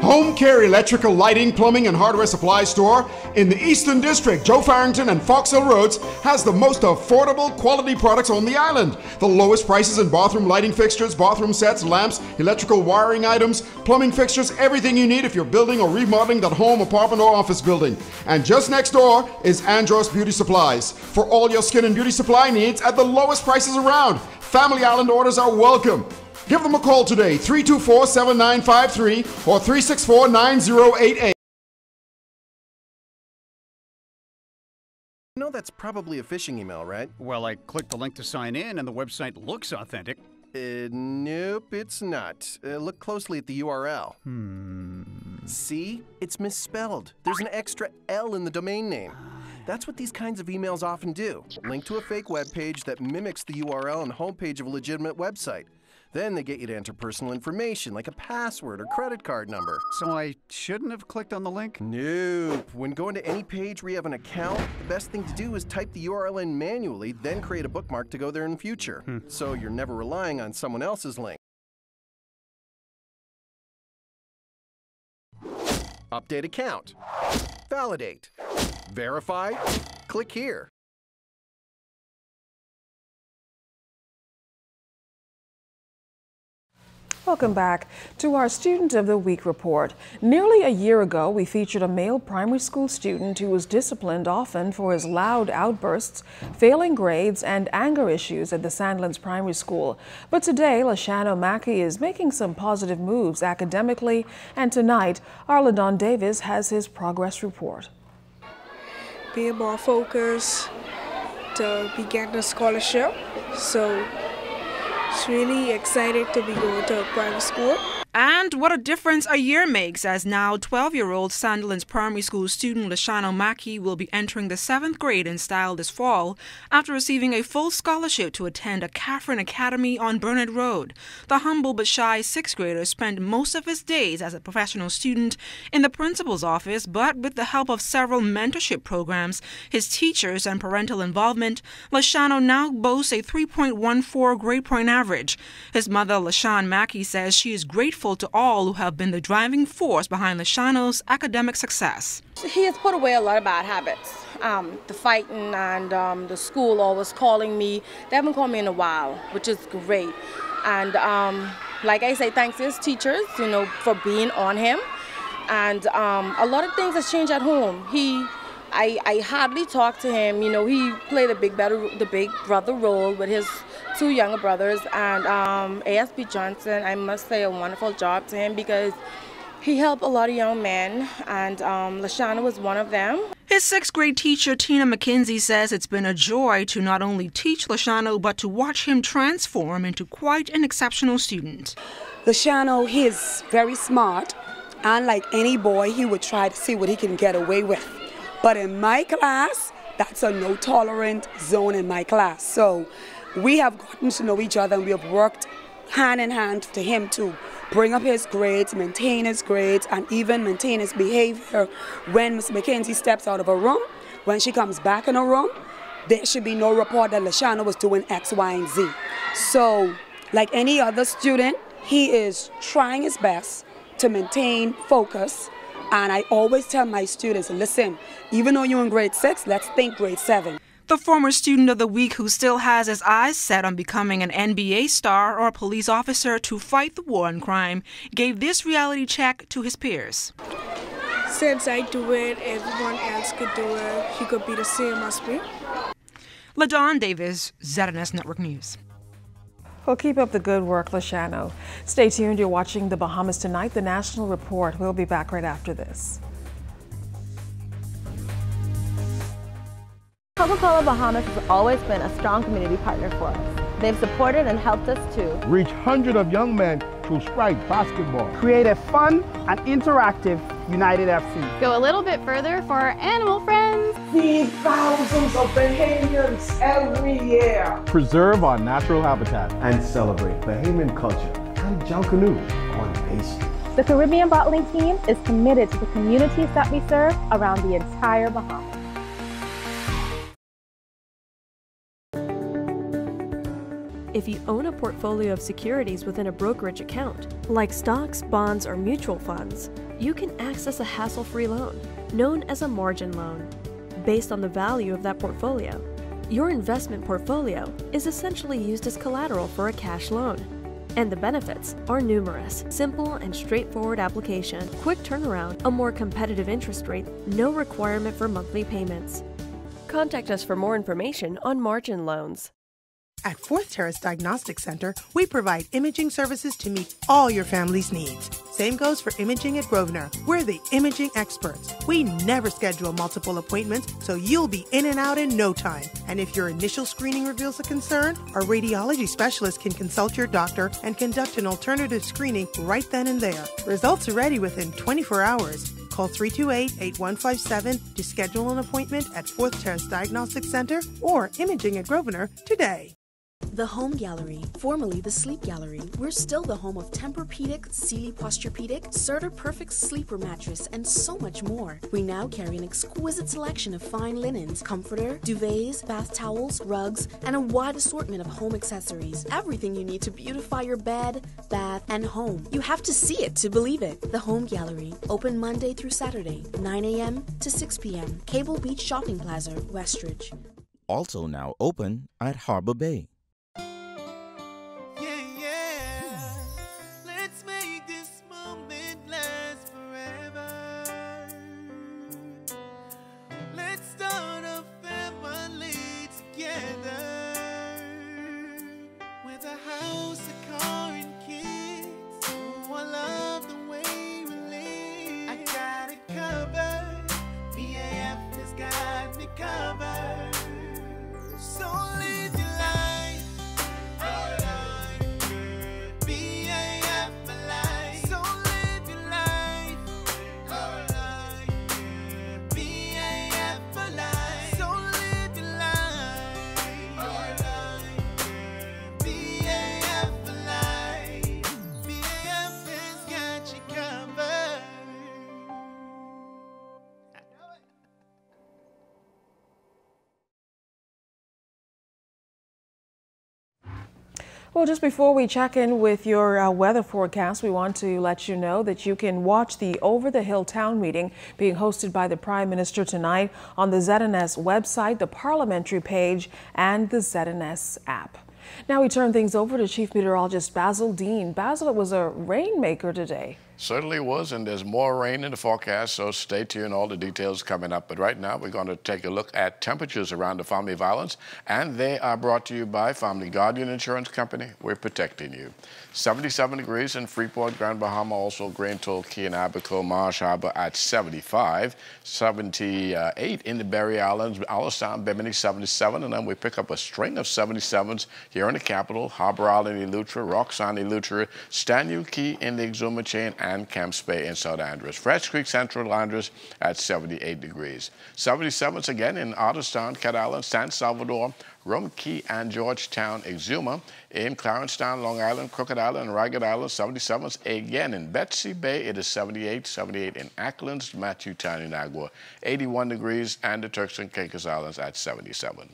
Home Care Electrical Lighting, Plumbing and Hardware Supply Store in the Eastern District, Joe Farrington and Fox Hill Roads, has the most affordable quality products on the island. The lowest prices in bathroom lighting fixtures, bathroom sets, lamps, electrical wiring items, plumbing fixtures, everything you need if you're building or remodeling that home, apartment or office building. And just next door is Andros Beauty Supplies for all your skin and beauty supply needs at the lowest prices around. Family Island orders are welcome. Give them a call today, 324-7953 or 364-9088. You know that's probably a phishing email, right? Well, I clicked the link to sign in and the website looks authentic. Nope, it's not. Look closely at the URL. See? It's misspelled. There's an extra L in the domain name. That's what these kinds of emails often do. Link to a fake web page that mimics the URL and homepage of a legitimate website. Then they get you to enter personal information like a password or credit card number. So I shouldn't have clicked on the link? Nope. When going to any page where you have an account, the best thing to do is type the URL in manually, then create a bookmark to go there in the future. So you're never relying on someone else's link. Update account. Validate. Verify. Click here. Welcome back to our Student of the Week report. Nearly a year ago, we featured a male primary school student who was disciplined often for his loud outbursts, failing grades, and anger issues at the Sandlands Primary School. But today, Lashano Mackey is making some positive moves academically, and tonight, Arladon Davis has his progress report. Being more focused to be getting a scholarship, So it's really excited to be going to a private school. And what a difference a year makes, as now 12-year-old Sandilands Primary School student Lashano Mackey will be entering the 7th grade in style this fall after receiving a full scholarship to attend a Catherine Academy on Burnett Road. The humble but shy 6th grader spent most of his days as a professional student in the principal's office, but with the help of several mentorship programs, his teachers, and parental involvement, Lashano now boasts a 3.14 grade point average. His mother, Lashawn Mackey, says she is grateful to all who have been the driving force behind Lashano's academic success. He has put away a lot of bad habits. The fighting and the school always calling me. They haven't called me in a while, which is great. And like I say, thanks to his teachers, for being on him. And a lot of things have changed at home. I hardly talk to him. He played the big brother role with his 2 younger brothers, and ASB Johnson, I must say a wonderful job to him because he helped a lot of young men, and Lashana was one of them. His 6th grade teacher, Tina McKenzie, says it's been a joy to not only teach Lashano, but to watch him transform into quite an exceptional student. Lashano, he is very smart, and like any boy, he would try to see what he can get away with. But in my class, that's a no-tolerant zone in my class. So we have gotten to know each other, and we have worked hand in hand to him to bring up his grades, maintain his grades, and even maintain his behavior. When Ms. McKenzie steps out of a room, when she comes back in a room, there should be no report that Lashana was doing X, Y, and Z. So, like any other student, he is trying his best to maintain focus. And I always tell my students, listen, even though you're in grade 6, let's think grade 7. The former student of the week, who still has his eyes set on becoming an NBA star or a police officer to fight the war on crime, gave this reality check to his peers. Since I do it, everyone else could do it. He could be the same as me. LaDawn Davis, ZNS Network News. Well, keep up the good work, Lashano. Stay tuned. You're watching The Bahamas Tonight, the National Report. We'll be back right after this. Coca-Cola Bahamas has always been a strong community partner for us. They've supported and helped us to reach hundreds of young men through Sprite basketball, create a fun and interactive United FC, go a little bit further for our animal friends, feed thousands of Bahamians every year, preserve our natural habitat, and celebrate Bahamian culture and Junkanoo on Bay Street. The Caribbean Bottling Team is committed to the communities that we serve around the entire Bahamas. If you own a portfolio of securities within a brokerage account, like stocks, bonds, or mutual funds, you can access a hassle-free loan, known as a margin loan, based on the value of that portfolio. Your investment portfolio is essentially used as collateral for a cash loan. And the benefits are numerous. Simple and straightforward application, quick turnaround, a more competitive interest rate, no requirement for monthly payments. Contact us for more information on margin loans. At Fourth Terrace Diagnostic Center, we provide imaging services to meet all your family's needs. Same goes for imaging at Grosvenor. We're the imaging experts. We never schedule multiple appointments, so you'll be in and out in no time. And if your initial screening reveals a concern, our radiology specialist can consult your doctor and conduct an alternative screening right then and there. Results are ready within 24 hours. Call 328-8157 to schedule an appointment at Fourth Terrace Diagnostic Center or Imaging at Grosvenor today. The Home Gallery, formerly the Sleep Gallery. We're still the home of Tempur-Pedic, Sealy Posturepedic, Serta Perfect Sleeper Mattress, and so much more. We now carry an exquisite selection of fine linens, comforter, duvets, bath towels, rugs, and a wide assortment of home accessories. Everything you need to beautify your bed, bath, and home. You have to see it to believe it. The Home Gallery, open Monday through Saturday, 9 a.m. to 6 p.m. Cable Beach Shopping Plaza, Westridge. Also now open at Harbor Bay. So live your life. Well, just before we check in with your weather forecast, we want to let you know that you can watch the Over the Hill Town Meeting being hosted by the Prime Minister tonight on the ZNS website, the parliamentary page, and the ZNS app. Now we turn things over to Chief Meteorologist Basil Dean. Basil, it was a rainmaker today. Certainly was, and there's more rain in the forecast, so stay tuned. All the details coming up. But right now, we're going to take a look at temperatures around the Family Violence, and they are brought to you by Family Guardian Insurance Company. We're protecting you. 77 degrees in Freeport, Grand Bahama, also Grand Turk, Key and Abaco, Marsh Harbor at 75. 78 in the Berry Islands, Allenstown, Bimini 77, and then we pick up a string of 77s here in the capital, Harbor Island, Eleuthera, Roxanne, Eleuthera, Stanley Key in the Exuma Chain, and Camps Bay in South Andros. Fresh Creek, Central Andros at 78 degrees. 77s again in Otterstown, Cat Island, San Salvador, Rum Key and Georgetown, Exuma, in Clarencetown, Long Island, Crooked Island, and Ragged Island, 77s again in Betsy Bay. It is 78, 78 in Acklands, Matthewtown, in Agua, 81 degrees, and the Turks and Caicos Islands at 77.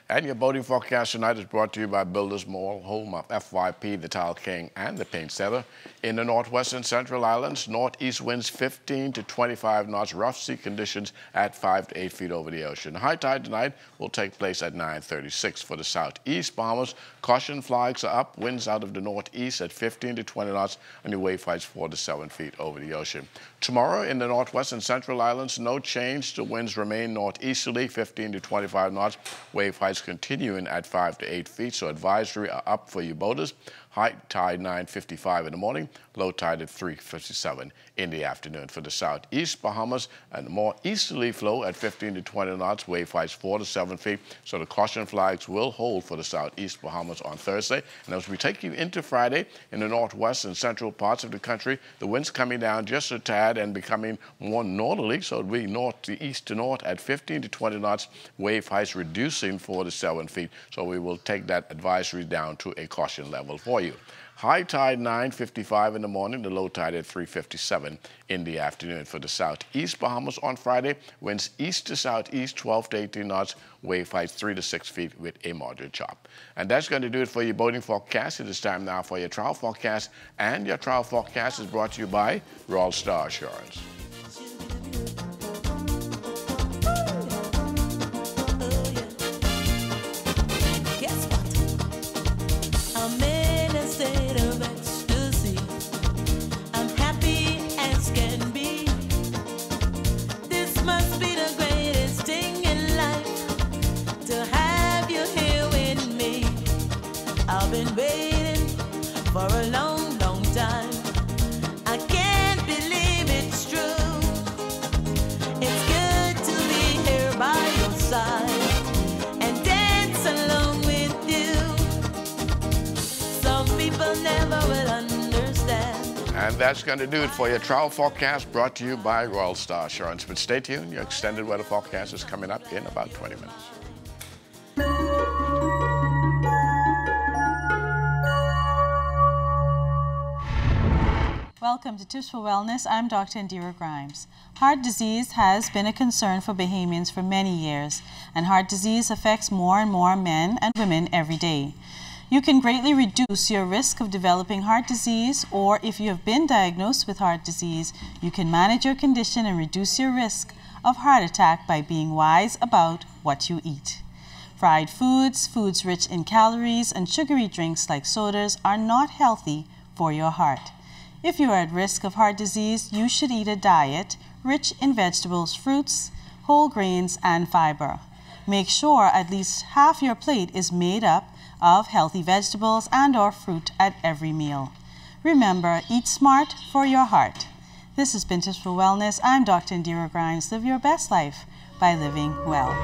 And your boating forecast tonight is brought to you by Builders Mall, home of FYP, the Tile King, and the Paint Setter. In the northwest and central islands, northeast winds 15 to 25 knots, rough sea conditions at 5 to 8 feet over the ocean. High tide tonight will take place at 9:36 for the southeast Bahamas. Caution flags are up, winds out of the northeast at 15 to 20 knots, and the wave heights 4 to 7 feet over the ocean. Tomorrow in the northwest and central islands, no change. The winds remain northeasterly, 15 to 25 knots. Wave heights continuing at 5 to 8 feet, so advisory are up for you boaters. High tide 9:55 in the morning, low tide at 3:57 in the afternoon. For the southeast Bahamas, and more easterly flow at 15 to 20 knots, wave heights 4 to 7 feet. So the caution flags will hold for the southeast Bahamas on Thursday. And as we take you into Friday, in the northwest and central parts of the country, the winds coming down just a tad and becoming more northerly. So it'll be north to east to north at 15 to 20 knots, wave heights reducing 4 to 7 feet. So we will take that advisory down to a caution level for you. High tide 9:55 in the morning, the low tide at 3:57 in the afternoon. For the southeast Bahamas on Friday, winds east to southeast 12 to 18 knots, wave heights 3 to 6 feet with a moderate chop. And that's going to do it for your boating forecast. It is time now for your travel forecast, and your travel forecast is brought to you by Royal Star Assurance. For a long, long time, I can't believe it's true. It's good to be here by your side and dance along with you. Some people never will understand. And that's going to do it for your travel forecast, brought to you by Royal Star Assurance. But stay tuned, your extended weather forecast is coming up in about 20 minutes. Welcome to Tips for Wellness. I'm Dr. Indira Grimes. Heart disease has been a concern for Bahamians for many years, and heart disease affects more and more men and women every day. You can greatly reduce your risk of developing heart disease, or if you have been diagnosed with heart disease, you can manage your condition and reduce your risk of heart attack by being wise about what you eat. Fried foods, foods rich in calories, and sugary drinks like sodas are not healthy for your heart. If you are at risk of heart disease, you should eat a diet rich in vegetables, fruits, whole grains, and fiber. Make sure at least half your plate is made up of healthy vegetables and/or fruit at every meal. Remember, eat smart for your heart. This has been Tips for Wellness. I'm Dr. Indira Grimes. Live your best life by living well.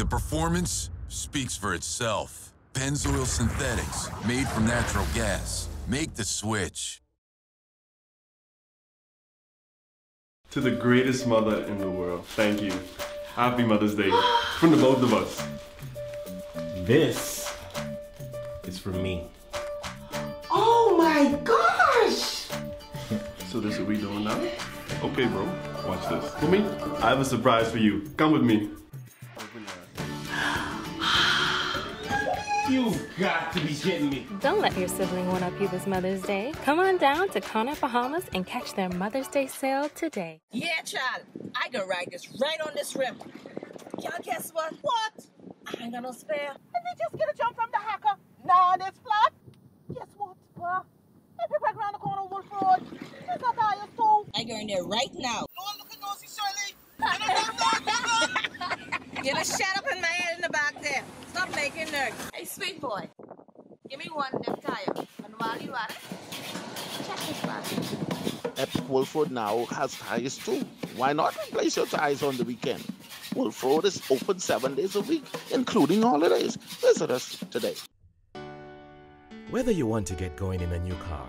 Performance speaks for itself. Pennzoil Synthetics, made from natural gas. Make the switch. To the greatest mother in the world, thank you. Happy Mother's Day from the both of us. This is for me. Oh my gosh! So this is what we doing now? Okay, bro, watch this. For me, I have a surprise for you. Come with me. You got to be kidding me. Don't let your sibling one-up you this Mother's Day. Come on down to Conner Bahamas and catch their Mother's Day sale today. Yeah, child. I can ride this right on this rim. Y'all guess what? What? I ain't got no spare. Did we just get a jump from the hacker? Nah, that's flat. Guess what? If you back around the corner of Wolf Road, there's a tire too. I go in there right now. No one looking nosy, Shirley. Get a shut up in my head in the back there. Stop making nerves. Hey, sweet boy, give me one of them tires. And while you at it, check this box. Epic Wolf Road now has tires too. Why not replace your tires on the weekend? Wolf Road is open 7 days a week, including holidays. Visit us today. Whether you want to get going in a new car,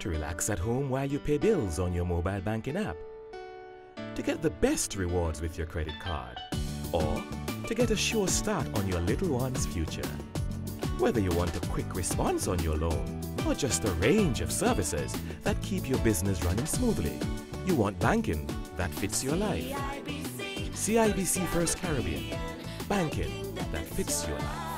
to relax at home while you pay bills on your mobile banking app, to get the best rewards with your credit card, or to get a sure start on your little one's future. Whether you want a quick response on your loan, or just a range of services that keep your business running smoothly, you want banking that fits your life. CIBC First Caribbean, banking that fits your life.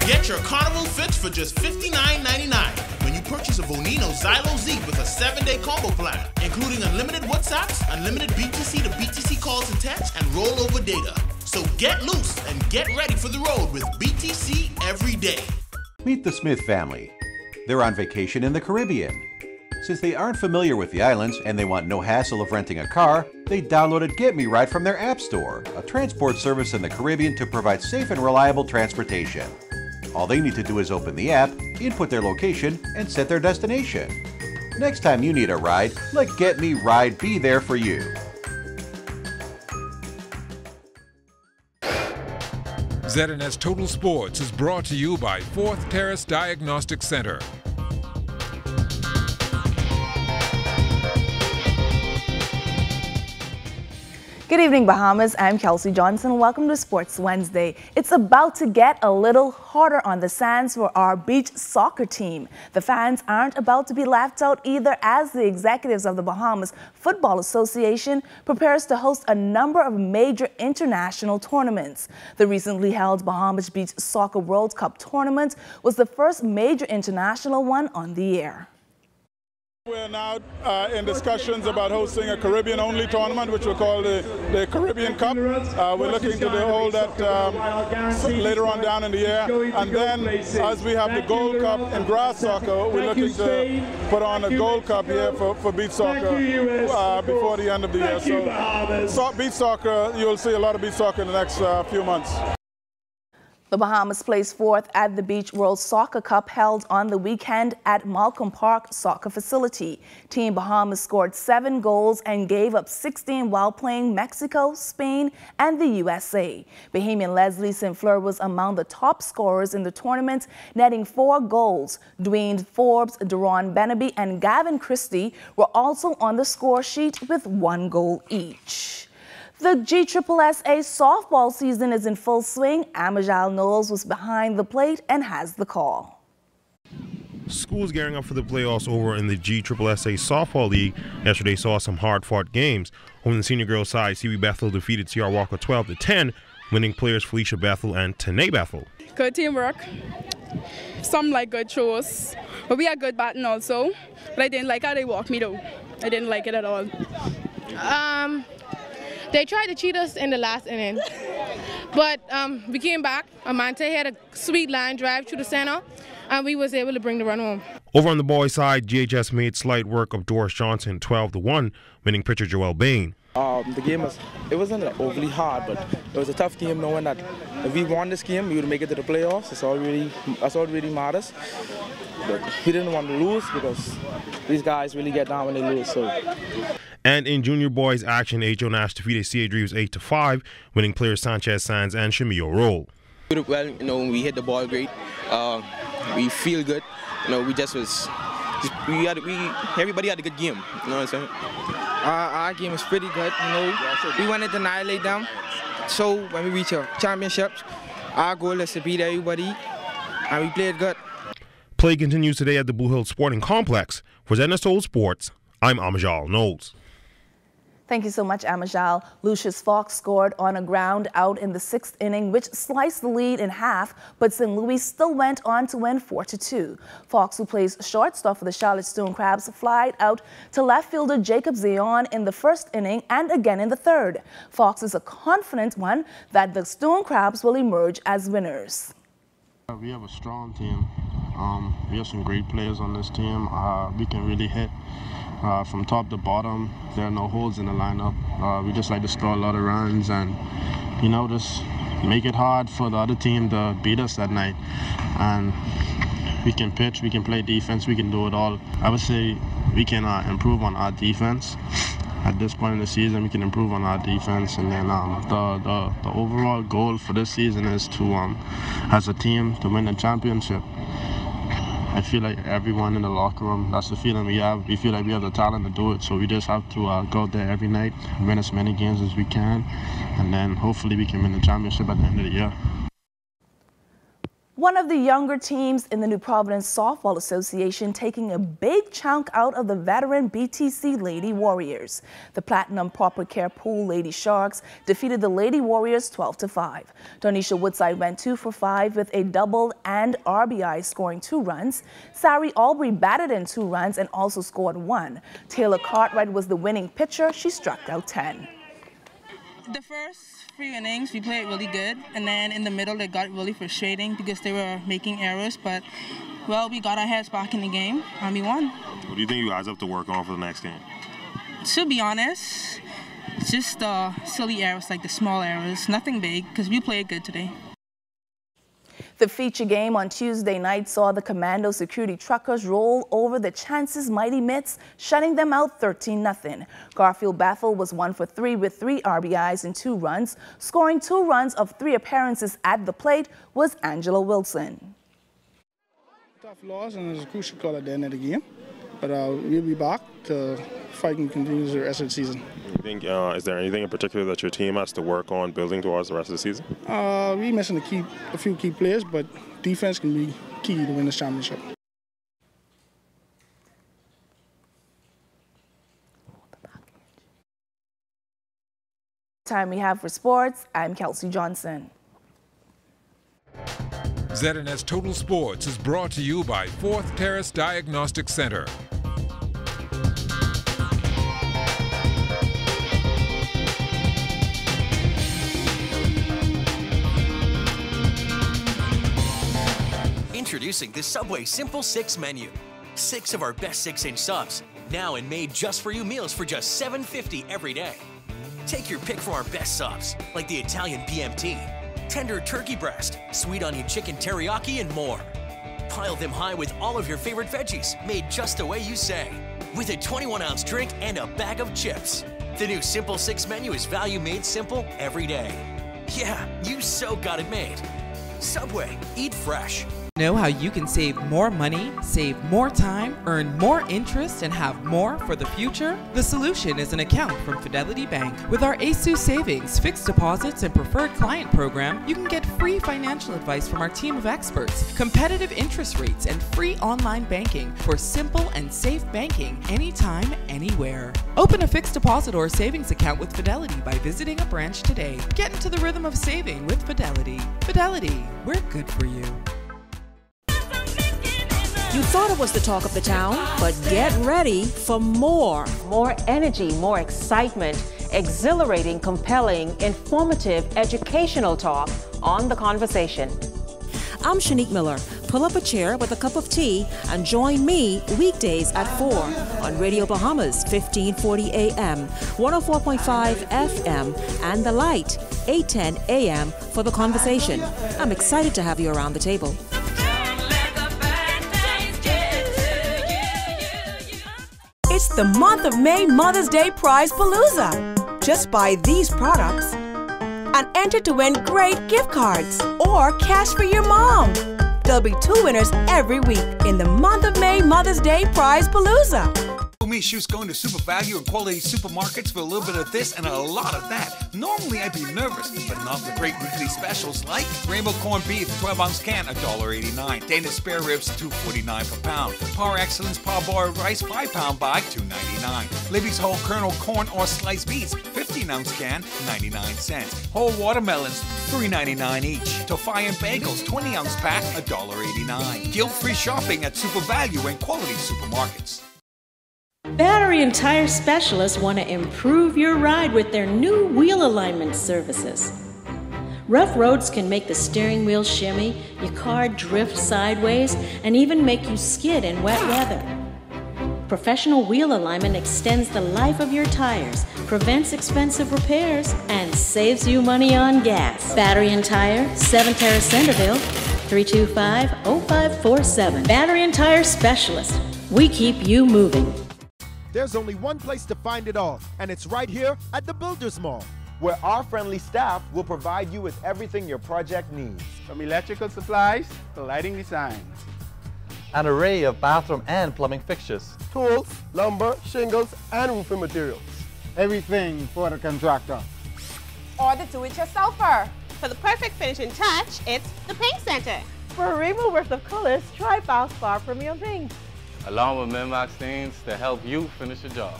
Get your carnival fix for just $59.99 when you purchase a Bonino Xylo Z with a 7-day combo plan, including unlimited WhatsApps, unlimited BTC to BTC calls and texts, and rollover data. So get loose and get ready for the road with BTC every day. Meet the Smith family. They're on vacation in the Caribbean. Since they aren't familiar with the islands and they want no hassle of renting a car, they downloaded Get Me Ride from their App Store, a transport service in the Caribbean to provide safe and reliable transportation. All they need to do is open the app, input their location, and set their destination. Next time you need a ride, let Get Me Ride be there for you. ZNS Total Sports is brought to you by Fourth Terrace Diagnostic Center. Good evening, Bahamas. I'm Kelsey Johnson. Welcome to Sports Wednesday. It's about to get a little harder on the sands for our beach soccer team. The fans aren't about to be left out either, as the executives of the Bahamas Football Association prepares to host a number of major international tournaments. The recently held Bahamas Beach Soccer World Cup tournament was the first major international one on the air. We're now in discussions about hosting a Caribbean-only tournament, which we'll call the Caribbean Cup. We're looking to hold that later on down in the year. And then, as we have the Gold Cup in grass soccer, we're looking to put on a Gold Cup here for beach soccer before the end of the year. So beach soccer, you'll see a lot of beach soccer in the next few months. The Bahamas placed fourth at the Beach World Soccer Cup held on the weekend at Malcolm Park Soccer Facility. Team Bahamas scored 7 goals and gave up 16 while playing Mexico, Spain, and the USA. Bahamian Leslie St. Fleur was among the top scorers in the tournament, netting 4 goals. Dwayne Forbes, Deron Benaby, and Gavin Christie were also on the score sheet with 1 goal each. The GSSA softball season is in full swing. Amajal Knowles was behind the plate and has the call. Schools gearing up for the playoffs over in the GSSA Softball League. Yesterday saw some hard-fought games. On the senior girls side, CB Bethel defeated CR Walker 12-10, winning players Felicia Bethel and Tanae Bethel. Good teamwork. Some like good shows, but we had good batting also. But I didn't like how they walked me though. I didn't like it at all. They tried to cheat us in the last inning, but we came back. Amante had a sweet line drive through the center, and we was able to bring the run home. Over on the boys' side, GHS made slight work of Doris Johnson 12-1, winning pitcher Joel Bain. The game wasn't overly hard, but it was a tough game knowing that if we won this game, we would make it to the playoffs. That's all really matters. But we didn't want to lose because these guys really get down when they lose. So. And in junior boys action, H.O. Nash defeated C.A. Drews 8-5, winning players Sanchez Sands and Shimio Roll. Well, we hit the ball great. We feel good. Everybody had a good game. You know what I'm saying? Our game was pretty good. We wanted to annihilate them. So when we reach a championship, our goal is to beat everybody, and we played good. Play continues today at the Blue Hill Sporting Complex. For ZNSO Sports, I'm Amajal Knowles. Thank you so much, Amajal. Lucius Fox scored on a ground out in the 6th inning, which sliced the lead in half, but St. Louis still went on to win 4-2. Fox, who plays shortstop for the Charlotte Stone Crabs, flied out to left fielder Jacob Zion in the 1st inning and again in the 3rd. Fox is a confident one that the Stone Crabs will emerge as winners. We have a strong team. We have some great players on this team. We can really hit. From top to bottom, there are no holes in the lineup. We just like to score a lot of runs and, just make it hard for the other team to beat us that night. And we can pitch, we can play defense, we can do it all. I would say we can improve on our defense. At this point in the season, we can improve on our defense. And then the overall goal for this season is to, as a team, to win the championship. I feel like everyone in the locker room, that's the feeling we have. We feel like we have the talent to do it, so we just have to go out there every night, win as many games as we can, and then hopefully we can win the championship at the end of the year. One of the younger teams in the New Providence Softball Association taking a big chunk out of the veteran BTC Lady Warriors. The Platinum Proper Care Pool Lady Sharks defeated the Lady Warriors 12-5. Donisha Woodside went 2 for 5 with a double and RBI, scoring 2 runs. Sari Albury batted in 2 runs and also scored 1. Taylor Cartwright was the winning pitcher. She struck out 10. The first 3 innings, we played really good, and then in the middle, it got really frustrating because they were making errors, but, well, we got our heads back in the game, and we won. What do you think you guys have to work on for the next game? To be honest, just silly errors, like the small errors, nothing big, because we played good today. The feature game on Tuesday night saw the Commando Security Truckers roll over the Chances Mighty Mitts, shutting them out 13-0. Garfield Bethel was 1 for 3 with 3 RBIs and 2 runs. Scoring 2 runs of 3 appearances at the plate was Angela Wilson. Tough loss, and it was a crucial call at the end of the game. But we'll be back to fight and continue the rest of the season. You think, is there anything in particular that your team has to work on building towards the rest of the season? We're missing a few key players, but defense can be key to win this championship. Time we have for sports, I'm Kelsey Johnson. ZNS Total Sports is brought to you by 4th Terrace Diagnostic Center. Introducing the Subway Simple 6 menu. 6 of our best 6-inch subs, now and made just for you meals for just $7.50 every day. Take your pick from our best subs, like the Italian BMT, tender turkey breast, sweet onion chicken teriyaki, and more. Pile them high with all of your favorite veggies, made just the way you say, with a 21-ounce drink and a bag of chips. The new Simple 6 menu is value made simple every day. Yeah, you so got it made. Subway, eat fresh. Know how you can save more money, save more time, earn more interest, and have more for the future? The solution is an account from Fidelity Bank. With our ASU Savings, fixed deposits, and preferred client program, you can get free financial advice from our team of experts, competitive interest rates, and free online banking for simple and safe banking anytime, anywhere. Open a fixed deposit or savings account with Fidelity by visiting a branch today. Get into the rhythm of saving with Fidelity. Fidelity, we're good for you. You thought it was the talk of the town, but get ready for more. More energy, more excitement, exhilarating, compelling, informative, educational talk on The Conversation. I'm Shanique Miller. pull up a chair with a cup of tea and join me weekdays at 4 on Radio Bahamas 1540 AM, 104.5 FM, and The Light 810 AM for the conversation. I'm excited to have you around the table. It's the month of May Mother's Day Prize Palooza. Just buy these products and enter to win great gift cards or cash for your mom. There'll be 2 winners every week in the month of May Mother's Day Prize Palooza. Me, she was going to Super Value and quality supermarkets for a little bit of this and a lot of that. Normally I'd be nervous, but not the great weekly specials like Rainbow Corned Beef, 12-ounce can, $1.89. Danish Spare Ribs, $2.49 per pound. Par Excellence Parboiled Rice, 5-pound bag, $2.99. Libby's Whole Kernel Corn or Sliced Beets, 15-ounce can, 99 cents. Whole watermelons, $3.99 each. Tofian Bagels, 20-ounce pack, $1.89. Guilt-free shopping at Super Value and quality supermarkets. Battery and tire specialists want to improve your ride with their new wheel alignment services. Rough roads can make the steering wheel shimmy, your car drift sideways, and even make you skid in wet weather. Professional wheel alignment extends the life of your tires, prevents expensive repairs, and saves you money on gas. Battery and Tire, 7 Terrace Centerville, 325-0547. Battery and Tire Specialist. We keep you moving. There's only one place to find it all, and it's right here at the Builders Mall, where our friendly staff will provide you with everything your project needs. From electrical supplies to lighting design. An array of bathroom and plumbing fixtures. Tools, lumber, shingles, and roofing materials. Everything for the contractor. Or the do-it-yourselfer. For the perfect finishing touch, it's the Paint Center. For a rainbow worth of colors, try Valspar Premium Paint. Along with Minmax stains to help you finish the job.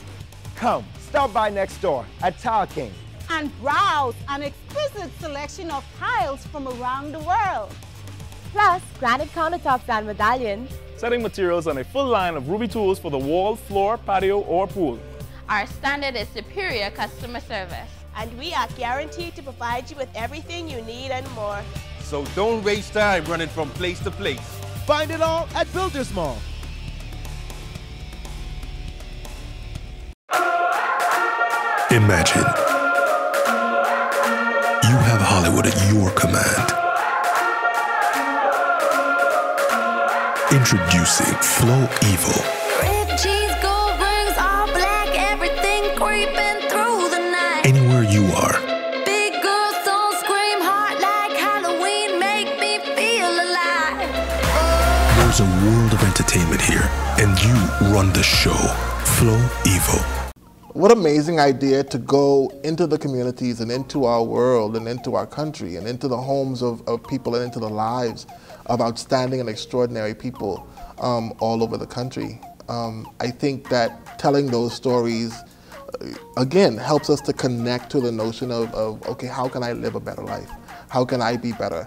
Come, stop by next door at Tile King. And browse an exquisite selection of tiles from around the world. Plus, granite countertops and medallions. Setting materials and a full line of Ruby tools for the wall, floor, patio, or pool. Our standard is superior customer service. And we are guaranteed to provide you with everything you need and more. So don't waste time running from place to place. Find it all at Builders Mall. Imagine you have Hollywood at your command. Introducing Flow Evil. Red jeans, gold rings, all black, everything creeping through the night. Anywhere you are. Big girls don't scream hard like Halloween, make me feel alive. There's a world of entertainment here, and you run the show. Flow Evil. What amazing idea to go into the communities and into our world and into our country and into the homes of people and into the lives of outstanding and extraordinary people all over the country. I think that telling those stories, again, helps us to connect to the notion of okay, how can I live a better life? How can I be better?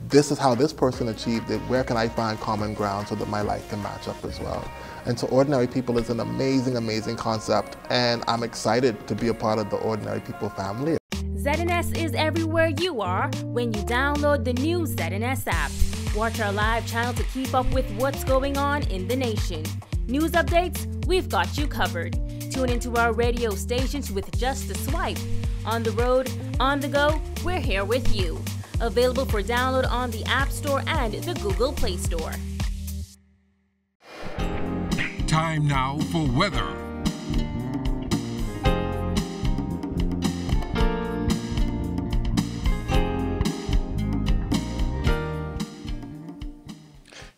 This is how this person achieved it. Where can I find common ground so that my life can match up as well? And so Ordinary People is an amazing, amazing concept, and I'm excited to be a part of the Ordinary People family. ZNS is everywhere you are when you download the new ZNS app. Watch our live channel to keep up with what's going on in the nation. News updates, we've got you covered. Tune into our radio stations with just a swipe. On the road, on the go, we're here with you. Available for download on the App Store and the Google Play Store. Time now for weather.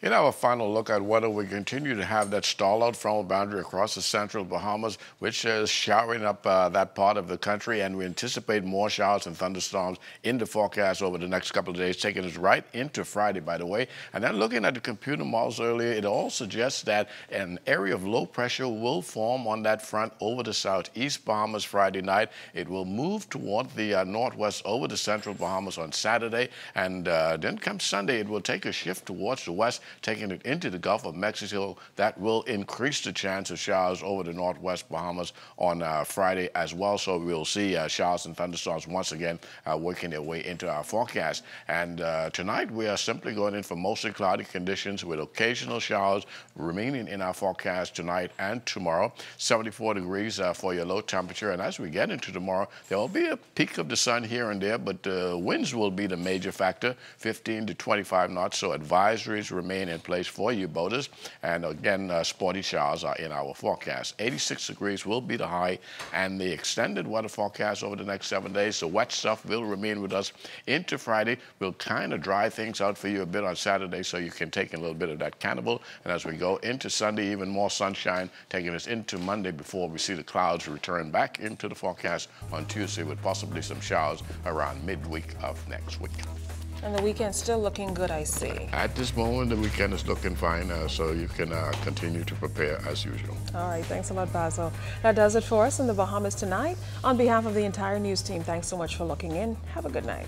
In our final look at weather, we continue to have that stall-out frontal boundary across the central Bahamas, which is showering up that part of the country, and we anticipate more showers and thunderstorms in the forecast over the next couple of days, taking us right into Friday, by the way. And then looking at the computer models earlier, it all suggests that an area of low pressure will form on that front over the southeast Bahamas Friday night. It will move toward the northwest over the central Bahamas on Saturday, and then come Sunday, it will take a shift towards the west, taking it into the Gulf of Mexico. That will increase the chance of showers over the northwest Bahamas on Friday as well. So we'll see showers and thunderstorms once again working their way into our forecast. And tonight we are simply going in for mostly cloudy conditions with occasional showers remaining in our forecast tonight and tomorrow. 74 degrees for your low temperature. And as we get into tomorrow, there will be a peak of the sun here and there, but winds will be the major factor, 15 to 25 knots. So advisories remain in place for you boaters. And again, sporty showers are in our forecast. 86 degrees will be the high, and the extended weather forecast over the next 7 days. The wet stuff will remain with us into Friday. We'll kind of dry things out for you a bit on Saturday so you can take a little bit of that carnival. And as we go into Sunday, even more sunshine, taking us into Monday before we see the clouds return back into the forecast on Tuesday with possibly some showers around midweek of next week. And the weekend's still looking good, I see. At this moment, the weekend is looking fine, so you can continue to prepare as usual. All right, thanks a lot, Basil. That does it for us in the Bahamas tonight. On behalf of the entire news team, thanks so much for looking in. Have a good night.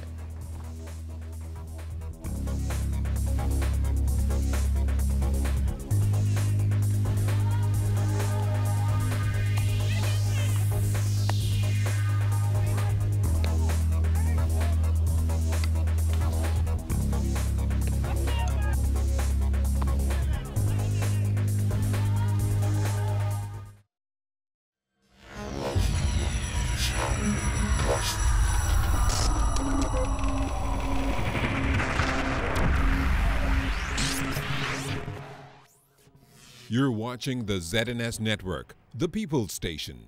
You're watching the ZNS Network, the People's Station.